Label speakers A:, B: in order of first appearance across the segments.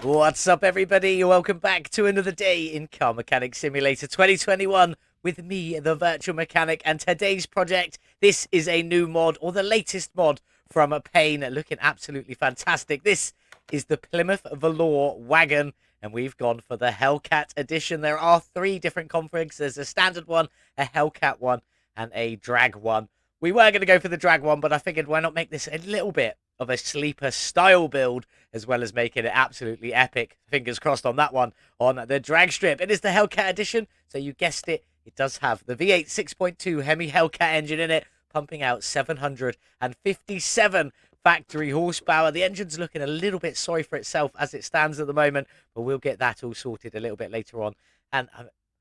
A: What's up, everybody? Welcome back to another day in Car Mechanic Simulator 2021 with me, the Virtual Mechanic, and today's project. This is a new mod, or the latest mod from Payne, looking absolutely fantastic. This is the Plymouth Volare wagon, and we've gone for the Hellcat edition. There are three different configs. There's a standard one, a Hellcat one, and a drag one. We were going to go for the drag one, but I figured why not make this a little bit of a sleeper style build, as well as making it absolutely epic. Fingers crossed on that one on the drag strip. It is the Hellcat edition, so you guessed it. It does have the V8 6.2 Hemi Hellcat engine in it, pumping out 757 factory horsepower. The engine's looking a little bit sorry for itself as it stands at the moment, but we'll get that all sorted a little bit later on. And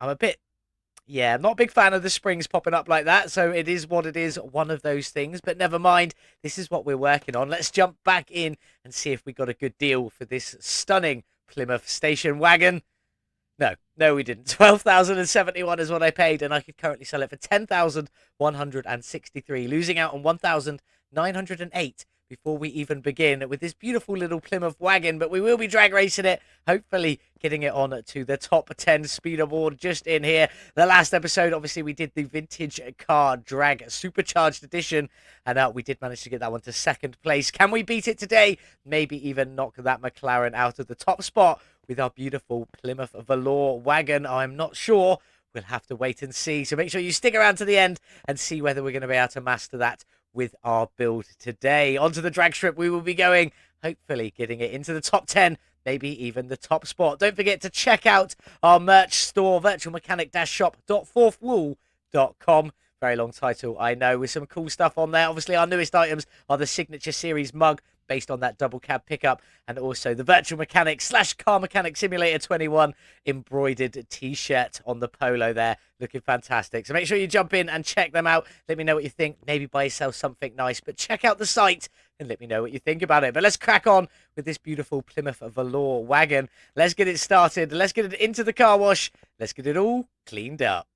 A: I'm a bit... Yeah, I'm not a big fan of the springs popping up like that, so it is what it is, one of those things. But never mind, this is what we're working on. Let's jump back in and see if we got a good deal for this stunning Plymouth station wagon. No, we didn't. 12,071 is what I paid, and I could currently sell it for 10,163, losing out on 1,908 before we even begin with this beautiful little Plymouth wagon. But we will be drag racing it, hopefully getting it on to the top 10 speed award just in here. The last episode, obviously, we did the vintage car drag supercharged edition, and we did manage to get that one to second place. Can we beat it today? Maybe even knock that McLaren out of the top spot with our beautiful Plymouth Volare wagon. I'm not sure. We'll have to wait and see. So make sure you stick around to the end and see whether we're going to be able to master that with our build today. Onto the drag strip we will be going, hopefully getting it into the top 10, maybe even the top spot. Don't forget to check out our merch store, virtualmechanic-shop.fourthwall.com. Very long title, I know, with some cool stuff on there. Obviously, our newest items are the Signature Series mug, based on that double cab pickup, and also the Virtual Mechanic / Car Mechanic Simulator 21 embroidered t-shirt on the polo there, looking fantastic. So make sure you jump in and check them out. Let me know what you think. Maybe buy yourself something nice, but check out the site and let me know what you think about it. But let's crack on with this beautiful Plymouth Volare wagon. Let's get it started. Let's get it into the car wash. Let's get it all cleaned up.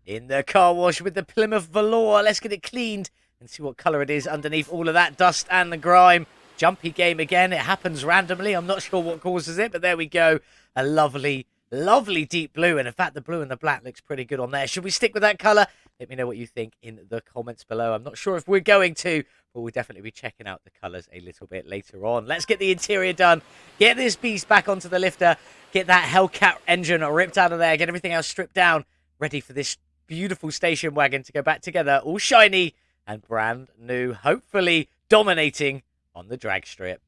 A: In the car wash with the Plymouth Volare. Let's get it cleaned and see what colour it is underneath all of that dust and the grime. Jumpy game again. It happens randomly. I'm not sure what causes it, but there we go. A lovely, lovely deep blue. And in fact, the blue and the black looks pretty good on there. Should we stick with that colour? Let me know what you think in the comments below. I'm not sure if we're going to, but we'll definitely be checking out the colours a little bit later on. Let's get the interior done. Get this beast back onto the lifter. Get that Hellcat engine ripped out of there. Get everything else stripped down. Ready for this beautiful station wagon to go back together. All shiny and brand new. Hopefully dominating on the drag strip.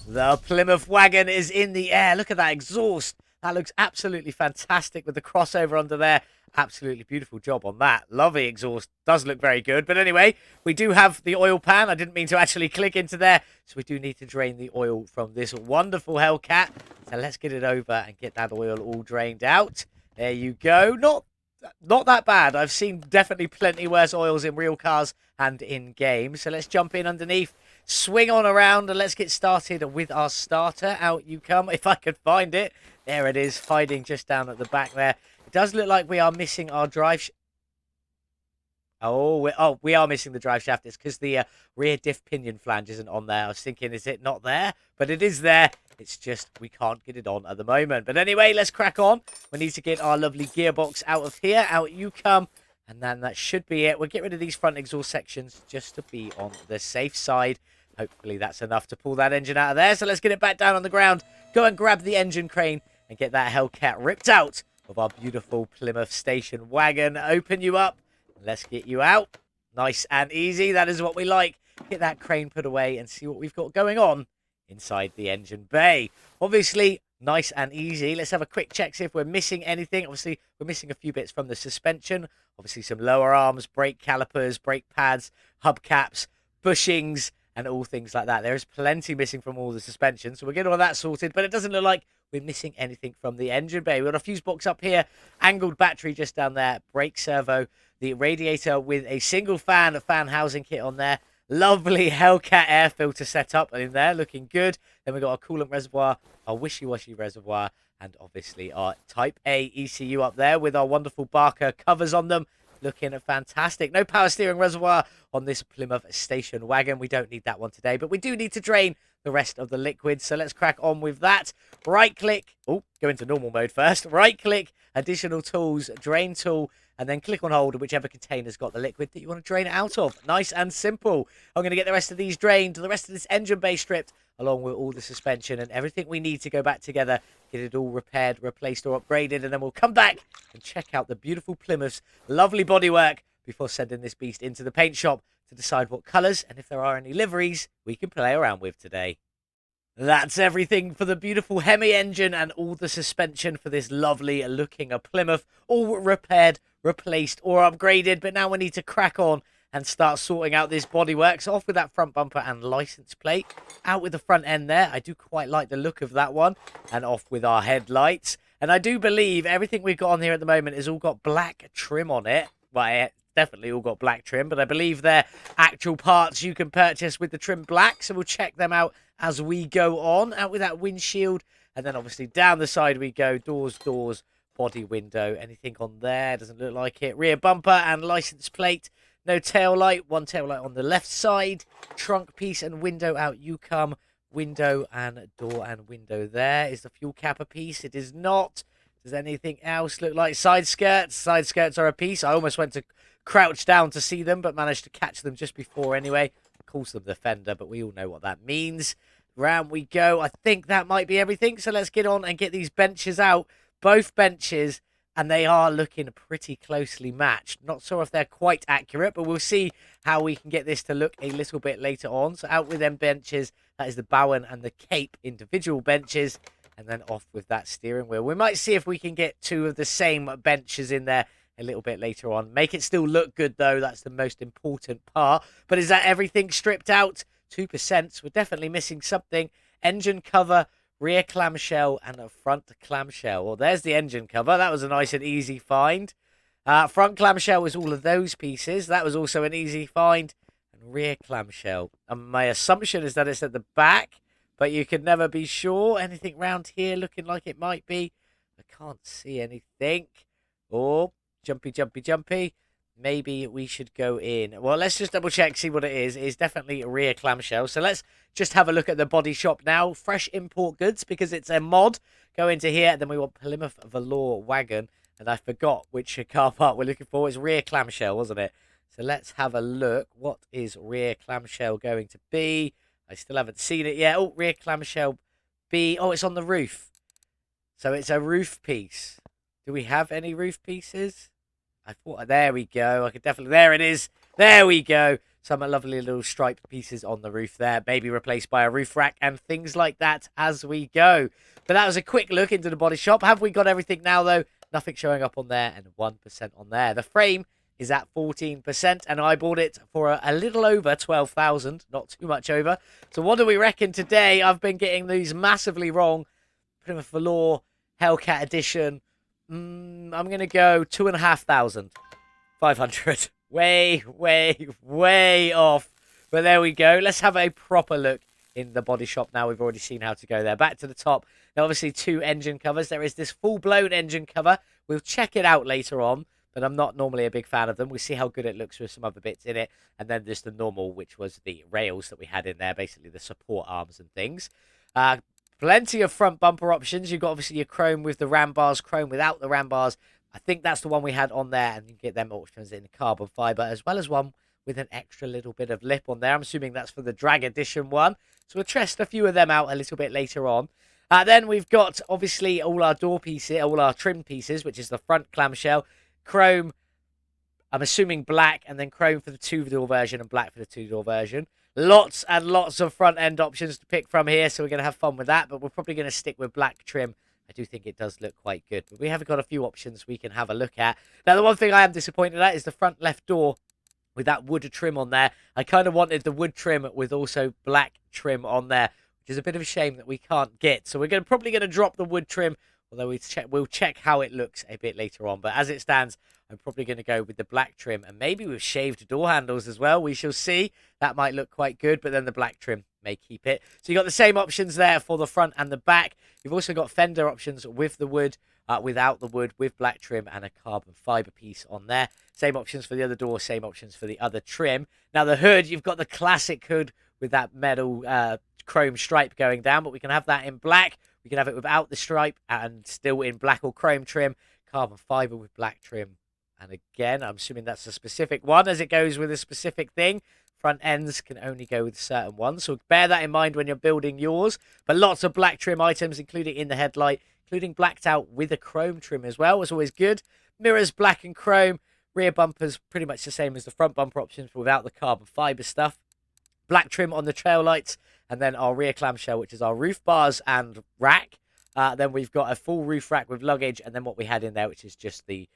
A: The Plymouth wagon is in the air. Look at that exhaust. That looks absolutely fantastic with the crossover under there. Absolutely beautiful job on that. Lovely exhaust. Does look very good. But anyway, we do have the oil pan. I didn't mean to actually click into there. So we do need to drain the oil from this wonderful Hellcat. So let's get it over and get that oil all drained out. There you go. Not that bad. I've seen definitely plenty worse oils in real cars and in games. So let's jump in underneath. Swing on around and let's get started with our starter. Out you come, if I could find it. There it is, hiding just down at the back there. It does look like we are missing our drive... we are missing the drive shaft. It's because the rear diff pinion flange isn't on there. I was thinking, is it not there? But it is there. It's just we can't get it on at the moment. But anyway, let's crack on. We need to get our lovely gearbox out of here. Out you come. And then that should be it. We'll get rid of these front exhaust sections just to be on the safe side. Hopefully that's enough to pull that engine out of there. So let's get it back down on the ground. Go and grab the engine crane and get that Hellcat ripped out of our beautiful Plymouth station wagon. Open you up. Let's get you out. Nice and easy. That is what we like. Get that crane put away and see what we've got going on inside the engine bay. Obviously, nice and easy. Let's have a quick check, see if we're missing anything. Obviously, we're missing a few bits from the suspension. Obviously, some lower arms, brake calipers, brake pads, hubcaps, bushings, and all things like that. There is plenty missing from all the suspension, so we'll get all that sorted, but it doesn't look like we're missing anything from the engine bay. We've got a fuse box up here, angled battery just down there, brake servo, the radiator with a single fan housing kit on there, lovely Hellcat air filter set up in there, looking good. Then we've got our coolant reservoir, our wishy-washy reservoir, and obviously our Type A ECU up there with our wonderful Barker covers on them. Looking fantastic. No power steering reservoir on this Plymouth station wagon. We don't need that one today, but we do need to drain the rest of the liquid. So let's crack on with that. Right click. Oh, go into normal mode first. Right click, additional tools, drain tool, and then click on hold whichever container's got the liquid that you want to drain it out of. Nice and simple. I'm going to get the rest of these drained, the rest of this engine bay stripped, along with all the suspension and everything we need to go back together, get it all repaired, replaced, or upgraded, and then we'll come back and check out the beautiful Plymouth's lovely bodywork before sending this beast into the paint shop to decide what colours and if there are any liveries we can play around with today. That's everything for the beautiful Hemi engine and all the suspension for this lovely looking Plymouth, all repaired, replaced or upgraded. But now we need to crack on and start sorting out this bodywork. So off with that front bumper and license plate, out with the front end there. I do quite like the look of that one, and off with our headlights. And I do believe everything we've got on here at the moment has all got black trim on it. Well, definitely all got black trim, but I believe they're actual parts you can purchase with the trim black, so we'll check them out as we go on. Out with that windshield, and then obviously down the side we go. Doors, body window, anything on there, doesn't look like it. Rear bumper and license plate, no tail light, one tail light on the left side. Trunk piece and window out you come. Window and door and window there. Is the fuel cap a piece? It is not. Does anything else look like side skirts? Side skirts are a piece. I almost went to crouch down to see them, but managed to catch them just before anyway. Calls them the fender, but we all know what that means. Round we go. I think that might be everything. So let's get on and get these benches out. Both benches, and they are looking pretty closely matched. Not sure if they're quite accurate, but we'll see how we can get this to look a little bit later on. So out with them benches. That is the Bowen and the Cape individual benches. And then off with that steering wheel. We might see if we can get two of the same benches in there a little bit later on. Make it still look good, though. That's the most important part. But is that everything stripped out? 2%. We're definitely missing something. Engine cover, rear clamshell, and a front clamshell. Well, there's the engine cover. That was a nice and easy find. Front clamshell was all of those pieces. That was also an easy find. And rear clamshell. And my assumption is that it's at the back, but you can never be sure. Anything round here looking like it might be? I can't see anything. Oh, jumpy. Maybe we should go in. Well, let's just double check, see what it is. It's definitely a rear clamshell. So let's just have a look at the body shop now. Fresh import goods, because it's a mod. Go into here. Then we want Plymouth Volare wagon. And I forgot which car part we're looking for. It's rear clamshell, wasn't it? So let's have a look. What is rear clamshell going to be? I still haven't seen it yet. Oh, rear clamshell B. Oh, it's on the roof. So it's a roof piece. Do we have any roof pieces? I thought, there we go. I could definitely, there it is. There we go. Some lovely little striped pieces on the roof there. Maybe replaced by a roof rack and things like that as we go. But that was a quick look into the body shop. Have we got everything now, though? Nothing showing up on there and 1% on there. The frame is at 14%, and I bought it for a little over 12,000, not too much over. So what do we reckon today? I've been getting these massively wrong. Plymouth Volare Hellcat edition. I'm going to go 2,500. Way off. But there we go. Let's have a proper look in the body shop now. We've already seen how to go there. Back to the top. Now, obviously, two engine covers. There is this full-blown engine cover. We'll check it out later on, but I'm not normally a big fan of them. We'll see how good it looks with some other bits in it. And then there's the normal, which was the rails that we had in there, basically the support arms and things. Plenty of front bumper options. You've got obviously your chrome with the ram bars, chrome without the ram bars. I think that's the one we had on there, and you can get them options in carbon fiber, as well as one with an extra little bit of lip on there. I'm assuming that's for the drag edition one. So we'll test a few of them out a little bit later on. Then we've got obviously all our door pieces, all our trim pieces, which is the front clamshell, chrome, I'm assuming black, and then chrome for the two-door version and black for the two-door version. Lots and lots of front-end options to pick from here, so we're going to have fun with that, but we're probably going to stick with black trim. I do think it does look quite good, but we have got a few options we can have a look at. Now, the one thing I am disappointed at is the front left door with that wood trim on there. I kind of wanted the wood trim with also black trim on there, which is a bit of a shame that we can't get. So we're probably going to drop the wood trim, although we'll check how it looks a bit later on. But as it stands, I'm probably going to go with the black trim, and maybe with shaved door handles as well. We shall see. That might look quite good, but then the black trim may keep it. So you've got the same options there for the front and the back. You've also got fender options with the wood, without the wood, with black trim and a carbon fiber piece on there. Same options for the other door, same options for the other trim. Now the hood, you've got the classic hood with that metal chrome stripe going down, but we can have that in black. We can have it without the stripe and still in black or chrome trim. Carbon fiber with black trim. And again, I'm assuming that's a specific one as it goes with a specific thing. Front ends can only go with certain ones, so bear that in mind when you're building yours. But lots of black trim items, including in the headlight, including blacked out with a chrome trim as well. It's always good. Mirrors, black and chrome. Rear bumpers, pretty much the same as the front bumper options, but without the carbon fiber stuff. Black trim on the trail lights, and then our rear clamshell, which is our roof bars and rack. Then we've got a full roof rack with luggage, and then what we had in there, which is just the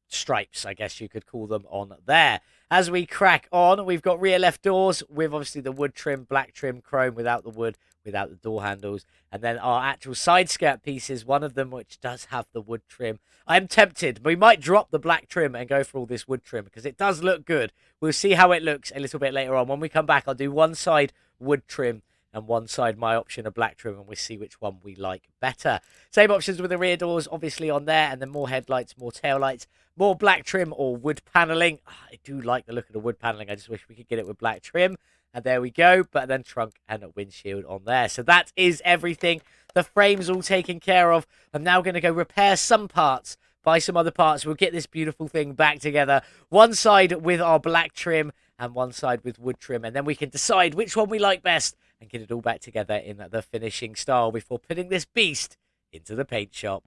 A: stripes, I guess you could call them, on there. As we crack on, we've got rear left doors with obviously the wood trim, black trim, chrome without the wood, without the door handles. And then our actual side skirt pieces, one of them which does have the wood trim. I'm tempted. We might drop the black trim and go for all this wood trim because it does look good. We'll see how it looks a little bit later on. When we come back, I'll do one side wood trim and one side my option of black trim, and we'll see which one we like better. Same options with the rear doors, obviously, on there, and then more headlights, more tail lights, more black trim or wood paneling. I do like the look of the wood paneling. I just wish we could get it with black trim. And there we go. But then trunk and a windshield on there. So that is everything. The frame's all taken care of. I'm now going to go repair some parts, buy some other parts. We'll get this beautiful thing back together. One side with our black trim and one side with wood trim. And then we can decide which one we like best and get it all back together in the finishing style before putting this beast into the paint shop.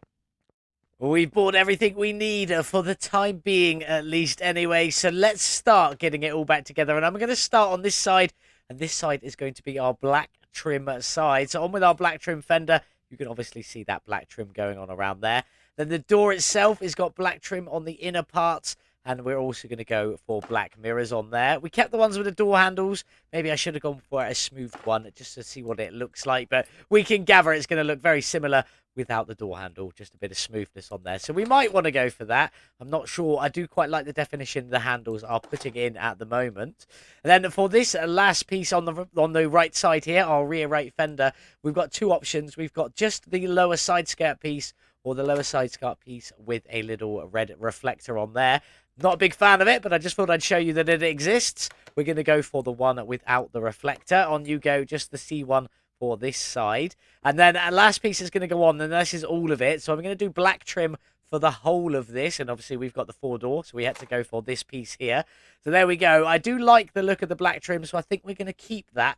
A: We've bought everything we need for the time being, at least anyway. So let's start getting it all back together. And I'm going to start on this side. And this side is going to be our black trim side. So on with our black trim fender. You can obviously see that black trim going on around there. Then the door itself has got black trim on the inner parts. And we're also going to go for black mirrors on there. We kept the ones with the door handles. Maybe I should have gone for a smooth one just to see what it looks like. But we can gather it's going to look very similar without the door handle. Just a bit of smoothness on there. So we might want to go for that. I'm not sure. I do quite like the definition the handles are putting in at the moment. And then for this last piece on the right side here, our rear right fender, we've got two options. We've got just the lower side skirt piece or the lower side skirt piece with a little red reflector on there. Not a big fan of it, but I just thought I'd show you that it exists. We're going to go for the one without the reflector. On you go, just the C1 for this side. And then our last piece is going to go on, and this is all of it. So I'm going to do black trim for the whole of this. And obviously we've got the 4-door, so we had to go for this piece here. So there we go. I do like the look of the black trim, so I think we're going to keep that.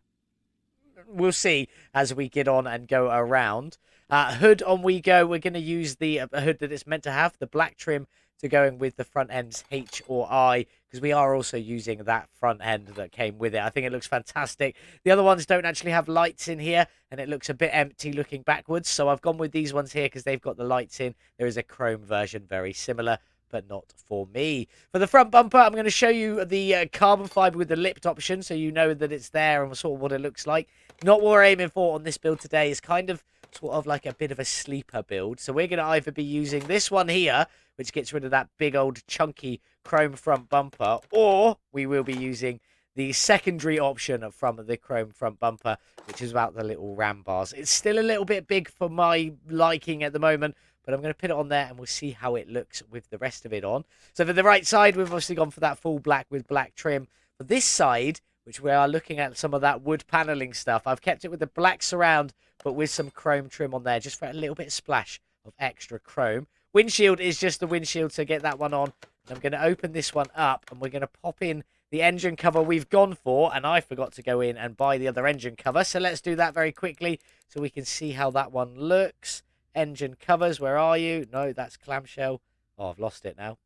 A: We'll see as we get on and go around. Hood on we go. We're going to use the hood that it's meant to have, the black trim, to going with the front ends H or I, because we are also using that front end that came with it. I think it looks fantastic. The other ones don't actually have lights in here, and it looks a bit empty looking backwards. So I've gone with these ones here because they've got the lights in. There is a chrome version, very similar, but not for me. For the front bumper, I'm going to show you the carbon fiber with the lipped option, so you know that it's there and sort of what it looks like. Not what we're aiming for on this build today. It's kind of sort of like a bit of a sleeper build. So we're going to either be using this one here, which gets rid of that big old chunky chrome front bumper, or we will be using the secondary option from the chrome front bumper, which is about the little ram bars. It's still a little bit big for my liking at the moment, but I'm going to put it on there and we'll see how it looks with the rest of it on. So for the right side, we've obviously gone for that full black with black trim. For this side, which we are looking at some of that wood paneling stuff, I've kept it with the black surround, but with some chrome trim on there, just for a little bit of splash of extra chrome. Windshield is just the windshield, so get that one on. I'm going to open this one up, and we're going to pop in the engine cover we've gone for, and I forgot to go in and buy the other engine cover, so let's do that very quickly so we can see how that one looks. Engine covers, where are you? No, that's clamshell. Oh, I've lost it now.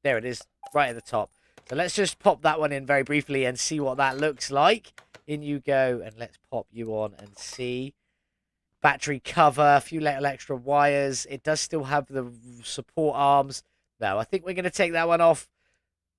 A: There it is, right at the top. So let's just pop that one in very briefly and see what that looks like. In you go, and let's pop you on and see. Battery cover, a few little extra wires. It does still have the support arms. No, I think we're going to take that one off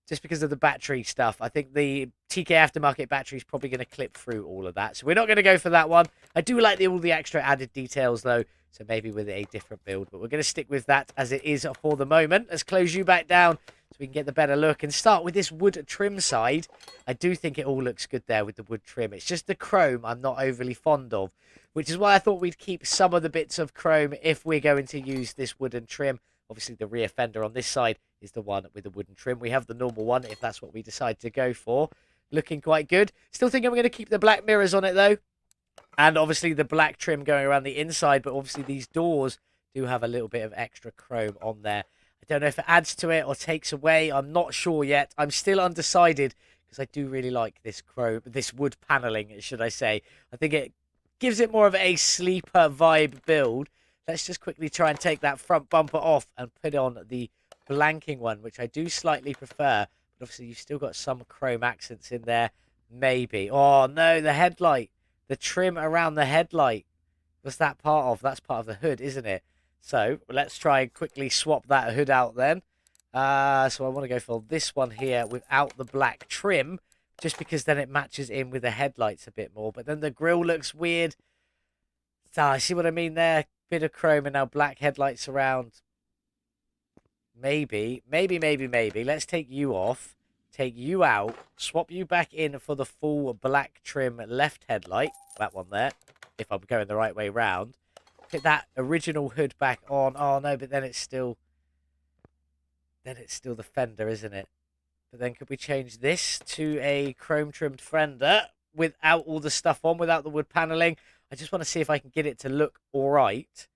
A: just because of the battery stuff. I think the TKAftermarket battery is probably going to clip through all of that. So we're not going to go for that one. I do like all the extra added details, though. So maybe with a different build. But we're going to stick with that as it is for the moment. Let's close you back down so we can get the better look. And start with this wood trim side. I do think it all looks good there with the wood trim. It's just the chrome I'm not overly fond of, which is why I thought we'd keep some of the bits of chrome if we're going to use this wooden trim. Obviously, the rear fender on this side is the one with the wooden trim. We have the normal one if that's what we decide to go for. Looking quite good. Still think I'm going to keep the black mirrors on it, though. And obviously the black trim going around the inside, but obviously these doors do have a little bit of extra chrome on there. I don't know if it adds to it or takes away. I'm not sure yet. I'm still undecided because I do really like this chrome, this wood paneling, should I say. I think it gives it more of a sleeper vibe build. Let's just quickly try and take that front bumper off and put on the blanking one, which I do slightly prefer. But obviously you've still got some chrome accents in there. Maybe. Oh, no, the headlight. The trim around the headlight. What's that part of? That's part of the hood, isn't it? So let's try and quickly swap that hood out then. So I want to go for this one here without the black trim, just because then it matches in with the headlights a bit more. But then the grille looks weird. So, see what I mean there? Bit of chrome and now black headlights around. Maybe. Let's take you off. Take you out, swap you back in for the full black trim left headlight. That one there, if I'm going the right way round. Put that original hood back on. Oh, no, but then it's still the fender, isn't it? But then could we change this to a chrome-trimmed fender without all the stuff on, without the wood paneling? I just want to see if I can get it to look all right.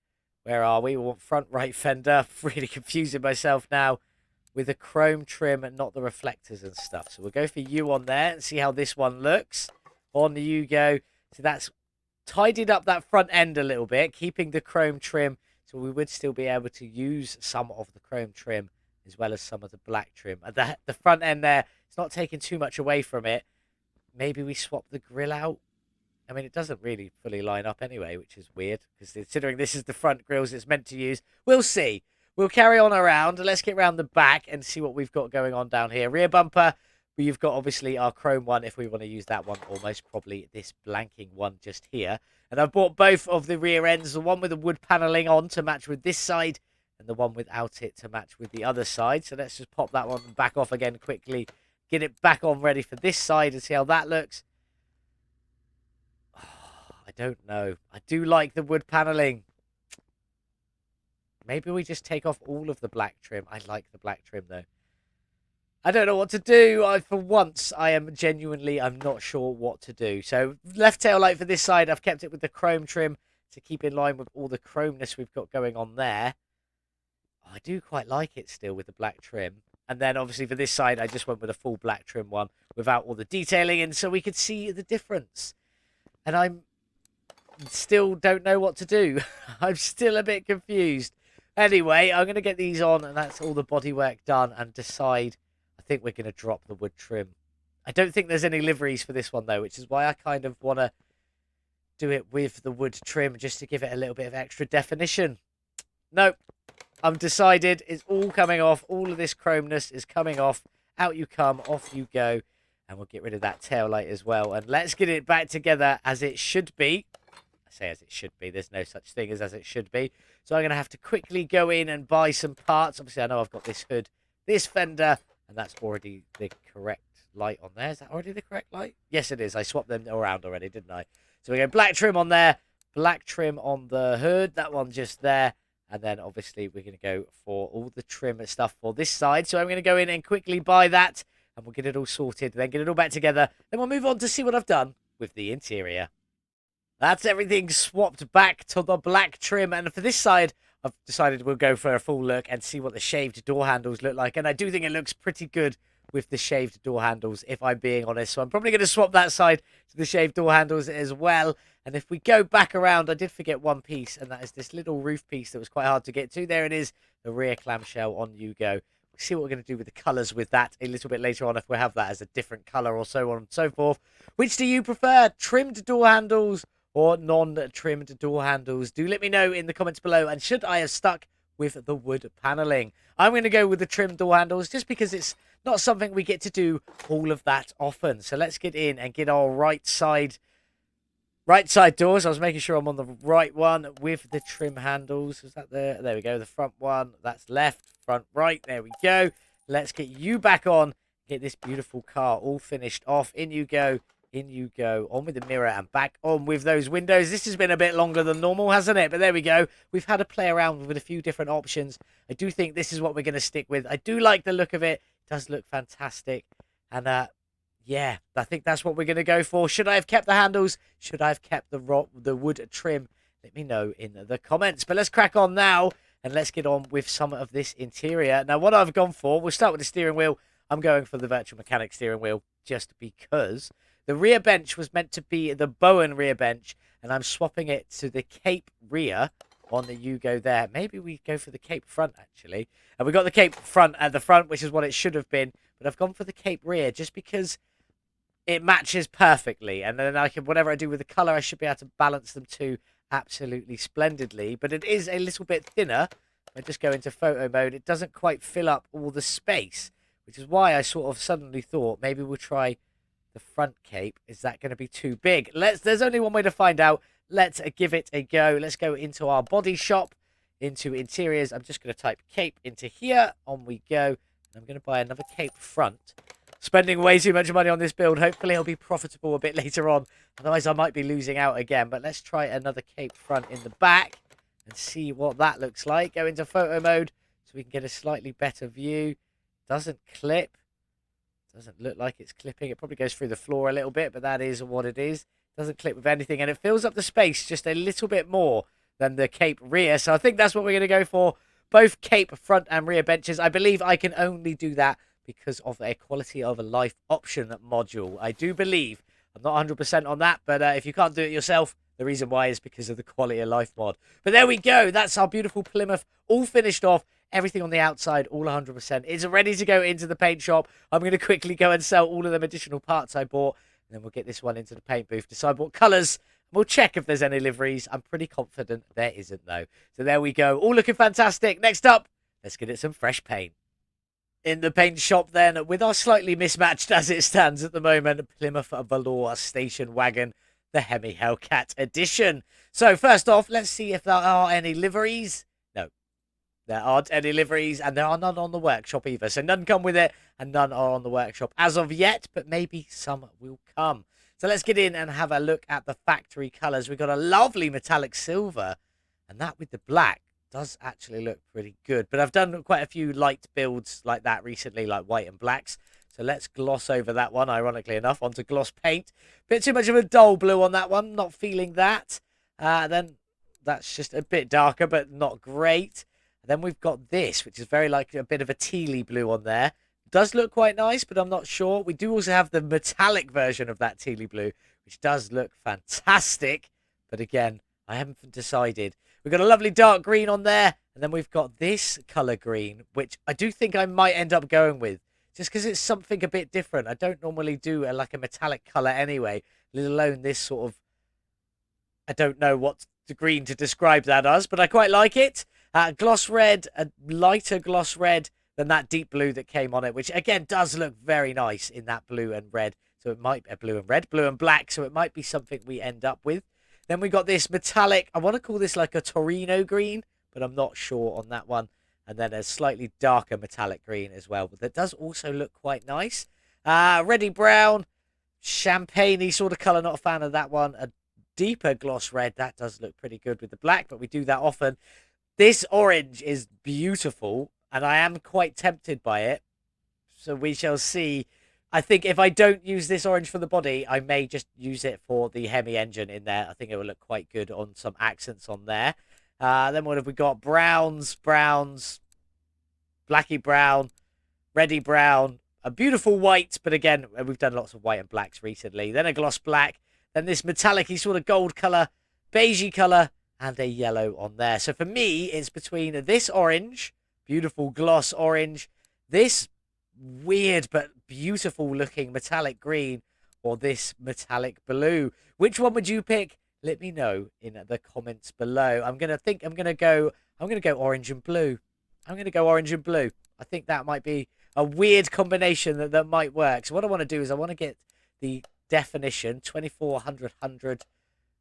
A: Where are we? We want front right fender. Really confusing myself now. With the chrome trim and not the reflectors and stuff. So we'll go for you on there and see how this one looks. On you go. So that's tidied up that front end a little bit, keeping the chrome trim. So we would still be able to use some of the chrome trim as well as some of the black trim. And the front end there, it's not taking too much away from it. Maybe we swap the grille out. I mean, it doesn't really fully line up anyway, which is weird. Because considering this is the front grills it's meant to use. We'll see. We'll carry on around. Let's get around the back and see what we've got going on down here. Rear bumper, we've got obviously our chrome one if we want to use that one, or most probably this blanking one just here. And I've bought both of the rear ends, the one with the wood paneling on to match with this side and the one without it to match with the other side. So let's just pop that one back off again quickly, get it back on ready for this side and see how that looks. Oh, I don't know. I do like the wood paneling. Maybe we just take off all of the black trim. I like the black trim, though. I don't know what to do. For once, I'm not sure what to do. So, left tail light for this side. I've kept it with the chrome trim to keep in line with all the chromeness we've got going on there. I do quite like it still with the black trim. And then, obviously, for this side, I just went with a full black trim one without all the detailing in so we could see the difference. And I'm still don't know what to do. I'm still a bit confused. Anyway, I'm going to get these on, and that's all the bodywork done, and decide. I think we're going to drop the wood trim. I don't think there's any liveries for this one, though, which is why I kind of want to do it with the wood trim, just to give it a little bit of extra definition. Nope. I'm decided. It's all coming off. All of this chromeness is coming off. Out you come, off you go. And we'll get rid of that tail light as well. And let's get it back together as it should be. I say as it should be. There's no such thing as it should be. So I'm going to have to quickly go in and buy some parts. Obviously, I know I've got this hood, this fender, and that's already the correct light on there. Is that already the correct light? Yes, it is. I swapped them around already, didn't I? So we go black trim on there, black trim on the hood, that one just there. And then, obviously, we're going to go for all the trim and stuff for this side. So I'm going to go in and quickly buy that, and we'll get it all sorted, then get it all back together. Then we'll move on to see what I've done with the interior. That's everything swapped back to the black trim. And for this side, I've decided we'll go for a full look and see what the shaved door handles look like. And I do think it looks pretty good with the shaved door handles, if I'm being honest. So I'm probably going to swap that side to the shaved door handles as well. And if we go back around, I did forget one piece, and that is this little roof piece that was quite hard to get to. There it is, the rear clamshell. On you go. We'll see what we're going to do with the colours with that a little bit later on, if we have that as a different colour or so on and so forth. Which do you prefer, trimmed door handles or non-trimmed door handles? Do let me know in the comments below. And should I have stuck with the wood paneling? I'm going to go with the trimmed door handles just because it's not something we get to do all of that often. So let's get in and get our right side doors. I was making sure I'm on the right one with the trim handles. Is that there? There we go. The front one. That's left, front, right. There we go. Let's get you back on. Get this beautiful car all finished off. In you go. In you go. On with the mirror and back on with those windows. This has been a bit longer than normal, hasn't it? But there we go. We've had to play around with a few different options. I do think this is what we're going to stick with. I do like the look of it. It does look fantastic. And Yeah, I think that's what we're going to go for. Should I have kept the handles? Should I have kept the wood trim? Let me know in the comments. But let's crack on now and let's get on with some of this interior. Now, what I've gone for, we'll start with the steering wheel. I'm going for the virtual mechanic steering wheel just because the rear bench was meant to be the Bowen rear bench, and I'm swapping it to the Cape rear on the Yugo there. Maybe we go for the Cape front, actually. And we got the Cape front at the front, which is what it should have been. But I've gone for the Cape rear just because it matches perfectly, and then I can, whatever I do with the color, I should be able to balance them two absolutely splendidly. But it is a little bit thinner. I just go into photo mode. It doesn't quite fill up all the space, which is why I sort of suddenly thought maybe we'll try the front cape. Is that going to be too big? There's only one way to find out. Let's give it a go. Let's go into our body shop, into interiors. I'm just going to type cape into here. On we go. And I'm going to buy another cape front. Spending way too much money on this build. Hopefully it'll be profitable a bit later on. Otherwise I might be losing out again. But let's try another cape front in the back and see what that looks like. Go into photo mode so we can get a slightly better view. Doesn't clip. Doesn't look like it's clipping. It probably goes through the floor a little bit, but that is what it is. Doesn't clip with anything, and it fills up the space just a little bit more than the cape rear. So I think that's what we're going to go for. Both cape front and rear benches. I believe I can only do that because of a quality of a life option module. I do believe. I'm not 100% on that, but if you can't do it yourself, the reason why is because of the quality of life mod. But there we go. That's our beautiful Plymouth, all finished off. Everything on the outside, all 100%. It's ready to go into the paint shop. I'm going to quickly go and sell all of them additional parts I bought. And then we'll get this one into the paint booth, decide what colours. We'll check if there's any liveries. I'm pretty confident there isn't, though. So there we go. All looking fantastic. Next up, let's get it some fresh paint. In the paint shop then, with our slightly mismatched as it stands at the moment, Plymouth Volare Station Wagon, the Hemi Hellcat Edition. So first off, let's see if there are any liveries. No, there aren't any liveries, and there are none on the workshop either. So none come with it, and none are on the workshop as of yet, but maybe some will come. So let's get in and have a look at the factory colours. We've got a lovely metallic silver, and that with the black does actually look pretty good. But I've done quite a few light builds like that recently, like white and blacks. So let's gloss over that one, ironically enough, onto gloss paint. Bit too much of a dull blue on that one. Not feeling that. Then that's just a bit darker, but not great. Then we've got this, which is very like a bit of a tealy blue on there. Does look quite nice, but I'm not sure. We do also have the metallic version of that tealy blue, which does look fantastic. But again, I haven't decided. We've got a lovely dark green on there. And then we've got this colour green, which I do think I might end up going with. Just because it's something a bit different. I don't normally do like a metallic colour anyway. Let alone this sort of... I don't know what the green to describe that as, but I quite like it. Gloss red, a lighter gloss red than that deep blue that came on it, which again does look very nice in that blue and red. So it might be blue and red, blue and black. So it might be something we end up with. Then we got this metallic, I want to call this like a Torino green, but I'm not sure on that one. And then a slightly darker metallic green as well, but that does also look quite nice. Reddy brown, champagne-y sort of colour, not a fan of that one. A deeper gloss red, that does look pretty good with the black, but we do that often. This orange is beautiful, and I am quite tempted by it. So we shall see. I think if I don't use this orange for the body, I may just use it for the Hemi engine in there. I think it will look quite good on some accents on there. Then what have we got? Browns, blacky brown, reddy brown, a beautiful white, but again, we've done lots of white and blacks recently. Then a gloss black, then this metallic-y sort of gold colour, beigey colour, and a yellow on there. So for me, it's between this orange, beautiful gloss orange, this weird but beautiful looking metallic green, or this metallic blue. Which one would you pick? Let me know in the comments below. I'm gonna go orange and blue. I'm gonna go orange and blue. I think that might be a weird combination that might work. So what I want to do is I want to get the definition 2400.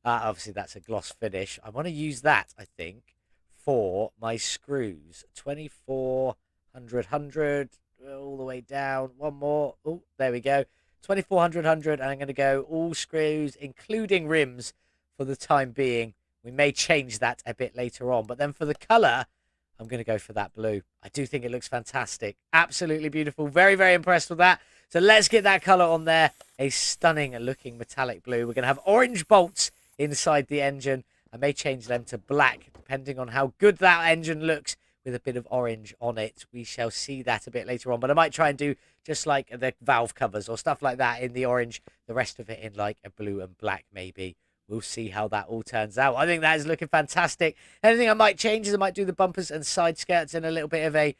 A: Obviously that's a gloss finish. I want to use that, I think, for my screws. 2400 all the way down. One more. Oh, there we go. 2400, and I'm going to go all screws, including rims, for the time being. We may change that a bit later on, but then for the colour, I'm going to go for that blue. I do think it looks fantastic. Absolutely beautiful. Very, very impressed with that. So let's get that colour on there. A stunning looking metallic blue. We're going to have orange bolts inside the engine. I may change them to black, depending on how good that engine looks with a bit of orange on it. We shall see that a bit later on. But I might try and do just like the valve covers or stuff like that in the orange. The rest of it in like a blue and black maybe. We'll see how that all turns out. I think that is looking fantastic. Anything I might change is I might do the bumpers and side skirts in a little bit of a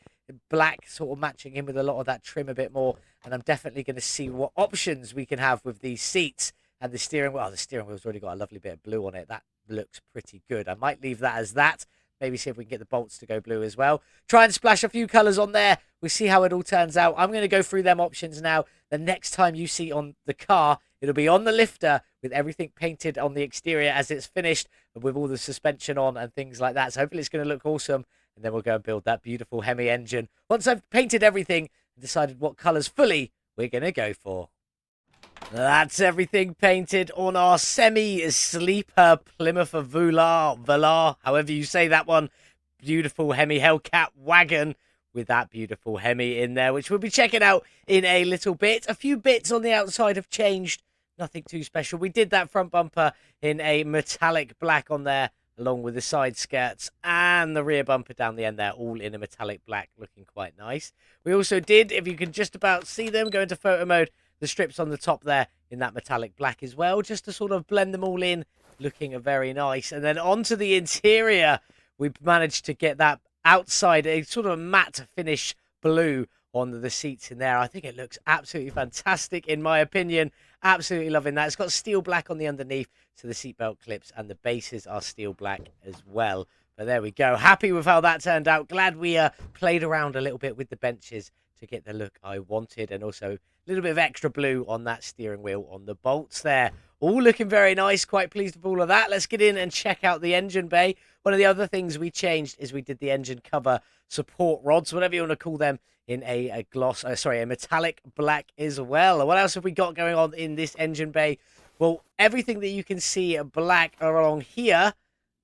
A: black, sort of matching in with a lot of that trim a bit more. And I'm definitely going to see what options we can have with these seats and the steering wheel. Oh, the steering wheel's already got a lovely bit of blue on it. That looks pretty good. I might leave that as that. Maybe see if we can get the bolts to go blue as well. Try and splash a few colours on there. We'll see how it all turns out. I'm going to go through them options now. The next time you see on the car, it'll be on the lifter with everything painted on the exterior as it's finished, with all the suspension on and things like that. So hopefully it's going to look awesome. And then we'll go and build that beautiful Hemi engine. Once I've painted everything and decided what colours fully we're going to go for. That's everything painted on our semi-sleeper Plymouth Volare, however you say that one. Beautiful Hemi Hellcat wagon with that beautiful Hemi in there, which we'll be checking out in a little bit. A few bits on the outside have changed. Nothing too special. We did that front bumper in a metallic black on there, along with the side skirts and the rear bumper down the end there, all in a metallic black, looking quite nice. We also did, if you can just about see them, go into photo mode, the strips on the top there in that metallic black as well, just to sort of blend them all in, looking very nice. And then onto the interior, we've managed to get that outside, a sort of matte finish blue on the seats in there. I think it looks absolutely fantastic, in my opinion. Absolutely loving that. It's got steel black on the underneath, so the seatbelt clips and the bases are steel black as well. But there we go. Happy with how that turned out. Glad we played around a little bit with the benches to get the look I wanted, and also a little bit of extra blue on that steering wheel on the bolts there. All looking very nice. Quite pleased with all of that. Let's get in and check out the engine bay. One of the other things we changed is we did the engine cover support rods, whatever you want to call them, in a metallic black as well. What else have we got going on in this engine bay? Well, everything that you can see black along here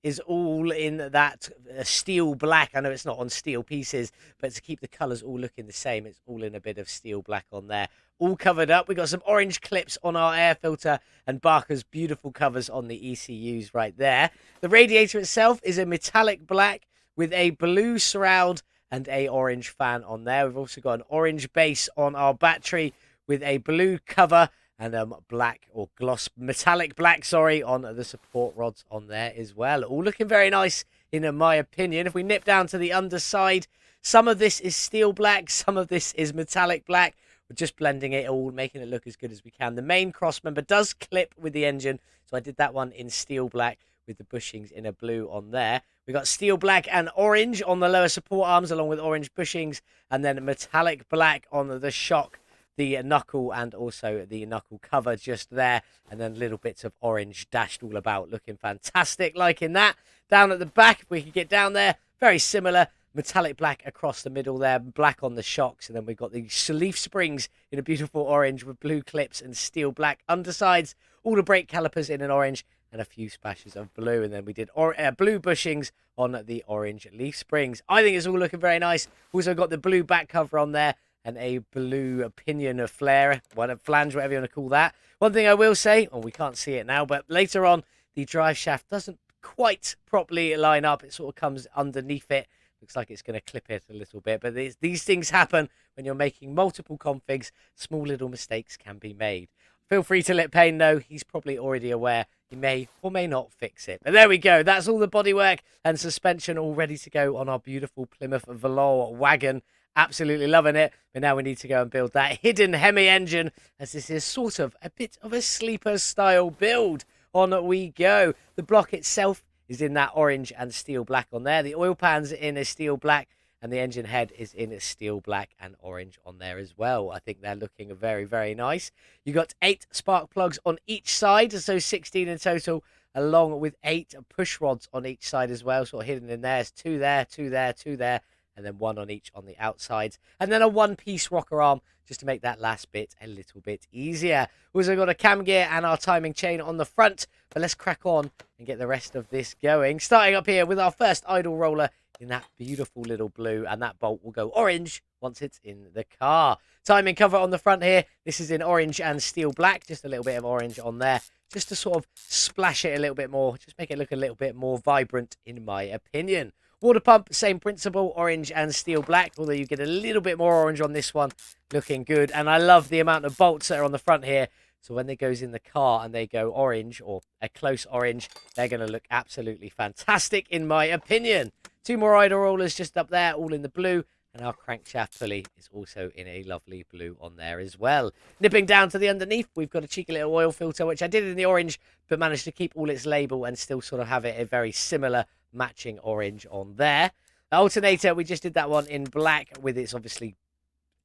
A: is all in that steel black. I know it's not on steel pieces, but to keep the colours all looking the same, it's all in a bit of steel black on there. All covered up. We've got some orange clips on our air filter and Barker's beautiful covers on the ECUs right there. The radiator itself is a metallic black with a blue surround and a orange fan on there. We've also got an orange base on our battery with a blue cover and black or gloss metallic black, sorry, on the support rods on there as well. All looking very nice in my opinion. If we nip down to the underside, some of this is steel black, some of this is metallic black. We're just blending it all, making it look as good as we can. The main cross member does clip with the engine, so I did that one in steel black with the bushings in a blue on there. We got steel black and orange on the lower support arms, along with orange bushings, and then metallic black on the shock, the knuckle, and also the knuckle cover just there, and then little bits of orange dashed all about, looking fantastic, liking that. Down at the back, if we can get down there, very similar, metallic black across the middle there, black on the shocks, and then we've got the leaf springs in a beautiful orange with blue clips and steel black undersides, all the brake calipers in an orange, and a few splashes of blue, and then we did blue bushings on the orange leaf springs. I think it's all looking very nice. Also got the blue back cover on there, and a blue pinion flare, flange, whatever you want to call that. One thing I will say, we can't see it now, but later on, the drive shaft doesn't quite properly line up. It sort of comes underneath it. Looks like it's going to clip it a little bit, but these things happen when you're making multiple configs. Small little mistakes can be made. Feel free to let Payne know. He's probably already aware. He may or may not fix it. But there we go. That's all the bodywork and suspension all ready to go on our beautiful Plymouth Volare wagon. Absolutely loving it. But now we need to go and build that hidden Hemi engine, as this is sort of a bit of a sleeper style build. On we go. The block itself is in that orange and steel black on there. The oil pan's in a steel black, and the engine head is in a steel black and orange on there as well. I think they're looking very, very nice. You got 8 spark plugs on each side, so 16 in total, along with 8 push rods on each side as well, sort of hidden in there. There's 2 there, 2 there, 2 there, and then 1 on each on the outsides. And then a 1-piece rocker arm, just to make that last bit a little bit easier. We've also got a cam gear and our timing chain on the front, but let's crack on and get the rest of this going. Starting up here with our first idle roller in that beautiful little blue, and that bolt will go orange once it's in the car. Timing cover on the front here. This is in orange and steel black. Just a little bit of orange on there, just to sort of splash it a little bit more. Just make it look a little bit more vibrant, in my opinion. Water pump, same principle, orange and steel black, although you get a little bit more orange on this one. Looking good. And I love the amount of bolts that are on the front here. So when it goes in the car and they go orange, or a close orange, they're going to look absolutely fantastic, in my opinion. 2 more idle rollers just up there, all in the blue. And our crankshaft pulley is also in a lovely blue on there as well. Nipping down to the underneath, we've got a cheeky little oil filter, which I did in the orange, but managed to keep all its label and still sort of have it a very similar matching orange on there. The alternator, we just did that one in black with its obviously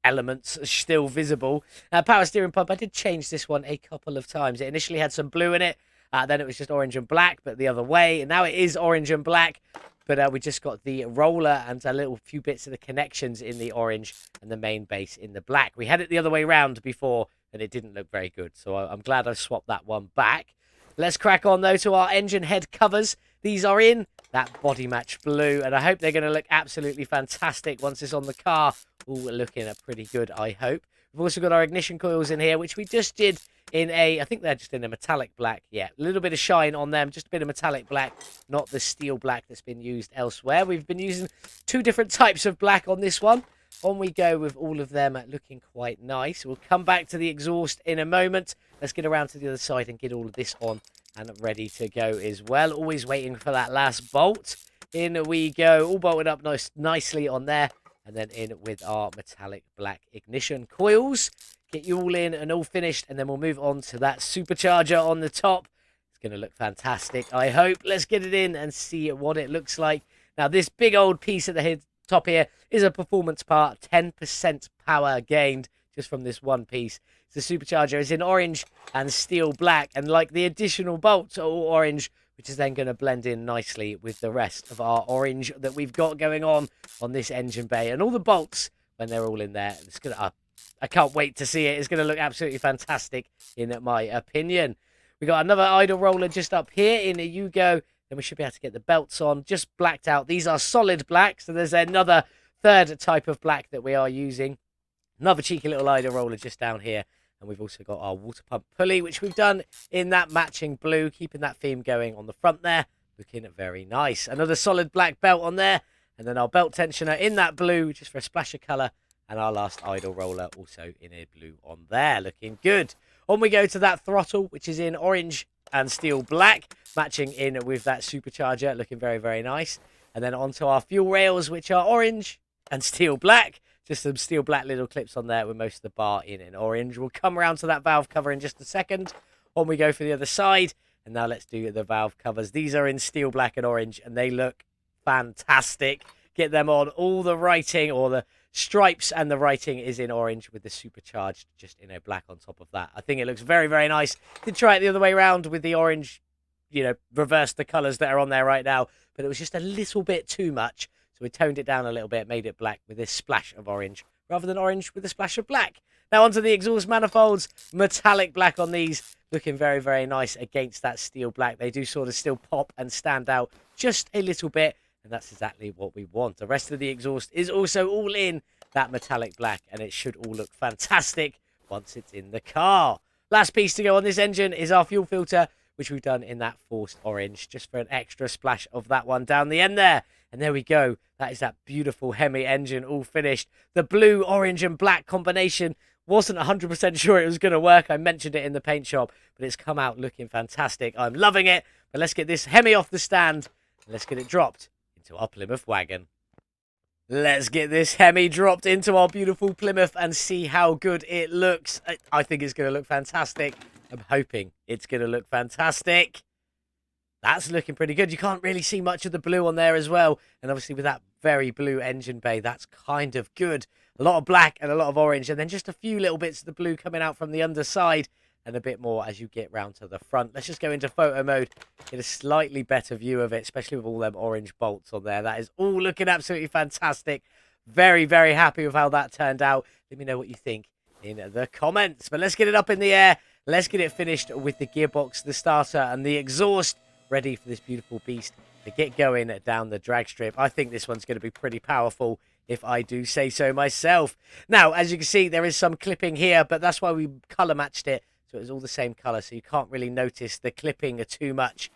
A: elements still visible. Power steering pump, I did change this one a couple of times. It initially had some blue in it, then it was just orange and black, but the other way. And now it is orange and black. But we just got the roller and a little few bits of the connections in the orange and the main base in the black. We had it the other way round before, and it didn't look very good. So I'm glad I swapped that one back. Let's crack on, though, to our engine head covers. These are in that body match blue, and I hope they're going to look absolutely fantastic once it's on the car. All looking pretty good, I hope. We've also got our ignition coils in here, which we just did in I think they're just in a metallic black. Yeah, a little bit of shine on them, just a bit of metallic black, not the steel black that's been used elsewhere. We've been using 2 different types of black on this one. On we go with all of them looking quite nice. We'll come back to the exhaust in a moment. Let's get around to the other side and get all of this on and ready to go as well. Always waiting for that last bolt. In we go, all bolted up nicely on there. And then in with our metallic black ignition coils. Get you all in and all finished. And then we'll move on to that supercharger on the top. It's going to look fantastic, I hope. Let's get it in and see what it looks like. Now, this big old piece at the top here is a performance part. 10% power gained just from this one piece. The supercharger is in orange and steel black. And like the additional bolts are all orange, which is then going to blend in nicely with the rest of our orange that we've got going on this engine bay. And all the bolts, when they're all in there, it's going to, I can't wait to see it. It's going to look absolutely fantastic, in my opinion. We got another idle roller just up here in a Yugo. Then we should be able to get the belts on, just blacked out. These are solid black, so there's another third type of black that we are using. Another cheeky little idle roller just down here. And we've also got our water pump pulley, which we've done in that matching blue, keeping that theme going on the front there. Looking very nice. Another solid black belt on there. And then our belt tensioner in that blue, just for a splash of colour. And our last idle roller also in a blue on there. Looking good. On we go to that throttle, which is in orange and steel black, matching in with that supercharger. Looking very, very nice. And then onto our fuel rails, which are orange and steel black. Just some steel black little clips on there with most of the bar in orange. We'll come around to that valve cover in just a second. On we go for the other side. And now let's do the valve covers. These are in steel black and orange, and they look fantastic. Get them on. All the writing, or the stripes and the writing, is in orange with the supercharged just in a black on top of that. I think it looks very, very nice. Did try it the other way around with the orange, reverse the colours that are on there right now. But it was just a little bit too much. So we toned it down a little bit, made it black with this splash of orange, rather than orange with a splash of black. Now onto the exhaust manifolds. Metallic black on these. Looking very, very nice against that steel black. They do sort of still pop and stand out just a little bit. And that's exactly what we want. The rest of the exhaust is also all in that metallic black. And it should all look fantastic once it's in the car. Last piece to go on this engine is our fuel filter, which we've done in that forced orange, just for an extra splash of that one down the end there. And there we go. That is that beautiful Hemi engine all finished. The blue, orange and black combination. Wasn't 100% sure it was going to work. I mentioned it in the paint shop, but it's come out looking fantastic. I'm loving it. But let's get this Hemi off the stand and let's get it dropped into our Plymouth wagon. Let's get this Hemi dropped into our beautiful Plymouth and see how good it looks. I think it's going to look fantastic. I'm hoping it's going to look fantastic. That's looking pretty good. You can't really see much of the blue on there as well. And obviously with that very blue engine bay, that's kind of good. A lot of black and a lot of orange. And then just a few little bits of the blue coming out from the underside. And a bit more as you get round to the front. Let's just go into photo mode. Get a slightly better view of it, especially with all them orange bolts on there. That is all looking absolutely fantastic. Very, very happy with how that turned out. Let me know what you think in the comments. But let's get it up in the air. Let's get it finished with the gearbox, the starter and the exhaust. Ready for this beautiful beast to get going down the drag strip. I think this one's going to be pretty powerful, if I do say so myself. Now, as you can see, there is some clipping here, but that's why we colour matched it. So it was all the same colour, so you can't really notice the clipping too much.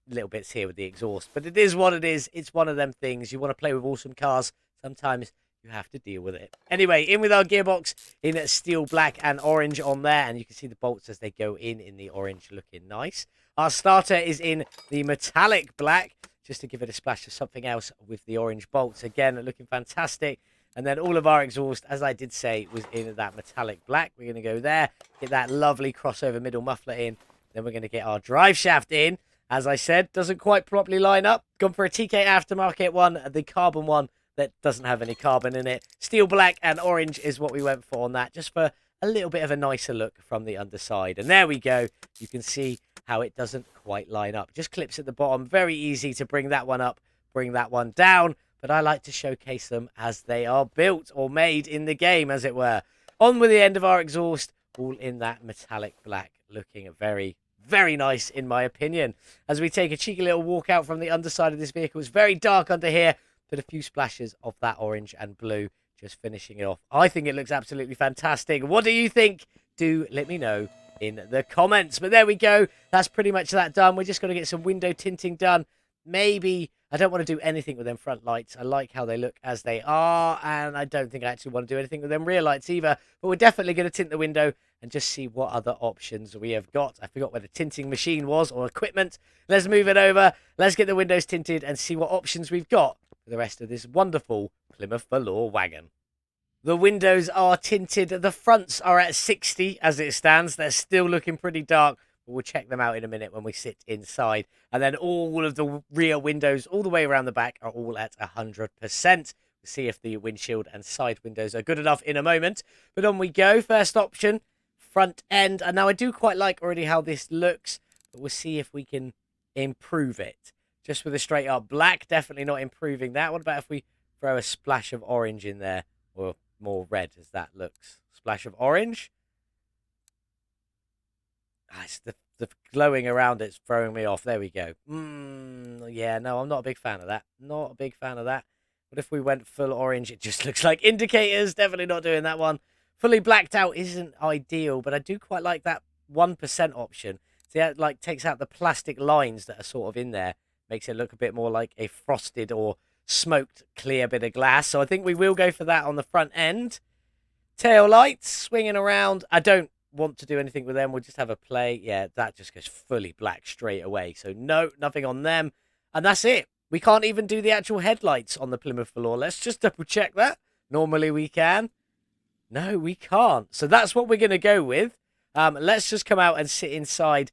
A: Little bits here with the exhaust, but it is what it is. It's one of them things. You want to play with awesome cars, sometimes you have to deal with it. Anyway, in with our gearbox in steel black and orange on there, and you can see the bolts as they go in the orange, looking nice. Our starter is in the metallic black, just to give it a splash of something else with the orange bolts. Again, looking fantastic. And then all of our exhaust, as I did say, was in that metallic black. We're going to go there, get that lovely crossover middle muffler in. Then we're going to get our drive shaft in. As I said, doesn't quite properly line up. Gone for a TKAftermarket one, the carbon one that doesn't have any carbon in it. Steel black and orange is what we went for on that, just for a little bit of a nicer look from the underside. And there we go. You can see how it doesn't quite line up. Just clips at the bottom. Very easy to bring that one up, bring that one down. But I like to showcase them as they are built or made in the game, as it were. On with the end of our exhaust, all in that metallic black, looking very, very nice in my opinion. As we take a cheeky little walk out from the underside of this vehicle, it's very dark under here, but a few splashes of that orange and blue just finishing it off. I think it looks absolutely fantastic. What do you think? Do let me know in the comments. But there we go. That's pretty much that done. We're just going to get some window tinting done. Maybe I don't want to do anything with them front lights. I like how they look as they are, and I don't think I actually want to do anything with them rear lights either. But we're definitely going to tint the window and just see what other options we have got. I forgot where the tinting machine was, or equipment. Let's move it over. Let's get the windows tinted and see what options we've got for the rest of this wonderful Plymouth Volare wagon. The windows are tinted. The fronts are at 60 as it stands. They're still looking pretty dark. We'll check them out in a minute when we sit inside. And then all of the rear windows all the way around the back are all at 100%. We'll see if the windshield and side windows are good enough in a moment. But on we go. First option, front end. And now I do quite like already how this looks, but we'll see if we can improve it. Just with a straight up black, definitely not improving that. What about if we throw a splash of orange in there, or more red as that looks? Splash of orange. It's the glowing around it's throwing me off. There we go. Yeah, no, I'm not a big fan of that. Not a big fan of that. But if we went full orange, it just looks like indicators. Definitely not doing that one. Fully blacked out isn't ideal, but I do quite like that 1% option. See, that like takes out the plastic lines that are sort of in there. Makes it look a bit more like a frosted or smoked clear bit of glass. So I think we will go for that on the front end. Tail lights swinging around. I don't want to do anything with them. We'll just have a play. Yeah, that just goes fully black straight away. So no, nothing on them. And that's it. We can't even do the actual headlights on the Plymouth Volare. Let's just double check that. Normally we can. No, we can't. So that's what we're going to go with. Let's just come out and sit inside.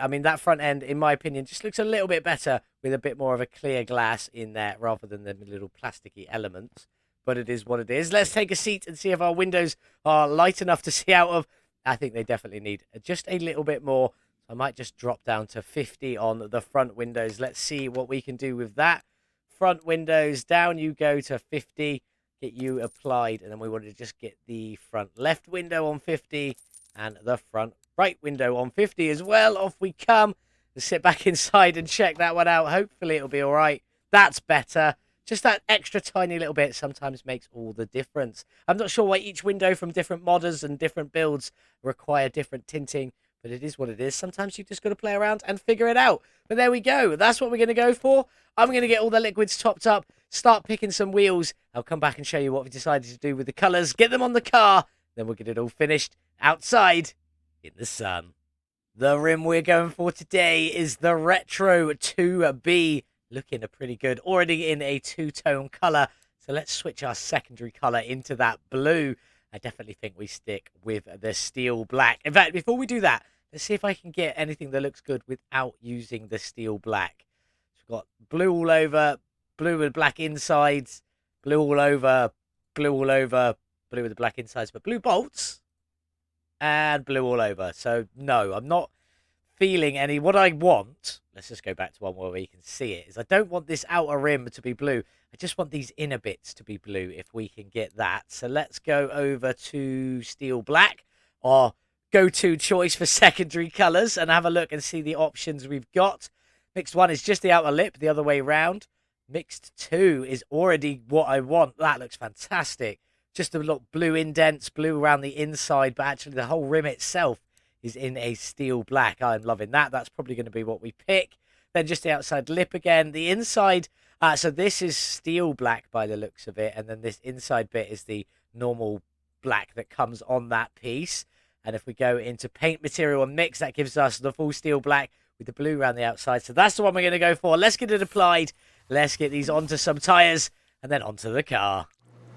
A: I mean, that front end, in my opinion, just looks a little bit better with a bit more of a clear glass in there rather than the little plasticky elements. But it is what it is. Let's take a seat and see if our windows are light enough to see out of. I think they definitely need just a little bit more. I might just drop down to 50 on the front windows. Let's see what we can do with that. Front windows, down you go to 50. Get you applied. And then we want to just get the front left window on 50 and the front right window on 50 as well. Off we come. Let's sit back inside and check that one out. Hopefully it'll be all right. That's better. Just that extra tiny little bit sometimes makes all the difference. I'm not sure why each window from different modders and different builds require different tinting, but it is what it is. Sometimes you just got to play around and figure it out. But there we go. That's what we're going to go for. I'm going to get all the liquids topped up, start picking some wheels. I'll come back and show you what we decided to do with the colours, get them on the car, then we'll get it all finished outside in the sun. The rim we're going for today is the Retro 2B. Looking pretty good. Already in a two-tone colour. So let's switch our secondary colour into that blue. I definitely think we stick with the steel black. In fact, before we do that, let's see if I can get anything that looks good without using the steel black. So we've got blue all over, blue with black insides, blue all over, blue all over, blue with the black insides, but blue bolts, and blue all over. So no, I'm not feeling any. What I want, let's just go back to one where we can see it, is I don't want this outer rim to be blue. I just want these inner bits to be blue if we can get that. So let's go over to steel black, our go-to choice for secondary colours, and have a look and see the options we've got. Mixed one is just the outer lip, the other way round. Mixed 2 is already what I want. That looks fantastic. Just a lot blue indents, blue around the inside, but actually the whole rim itself is in a steel black. I'm loving that. That's probably going to be what we pick. Then just the outside lip again. The inside, so this is steel black by the looks of it, and then this inside bit is the normal black that comes on that piece. And if we go into paint material and mix, that gives us the full steel black with the blue around the outside. So that's the one we're going to go for. Let's get it applied. Let's get these onto some tyres and then onto the car.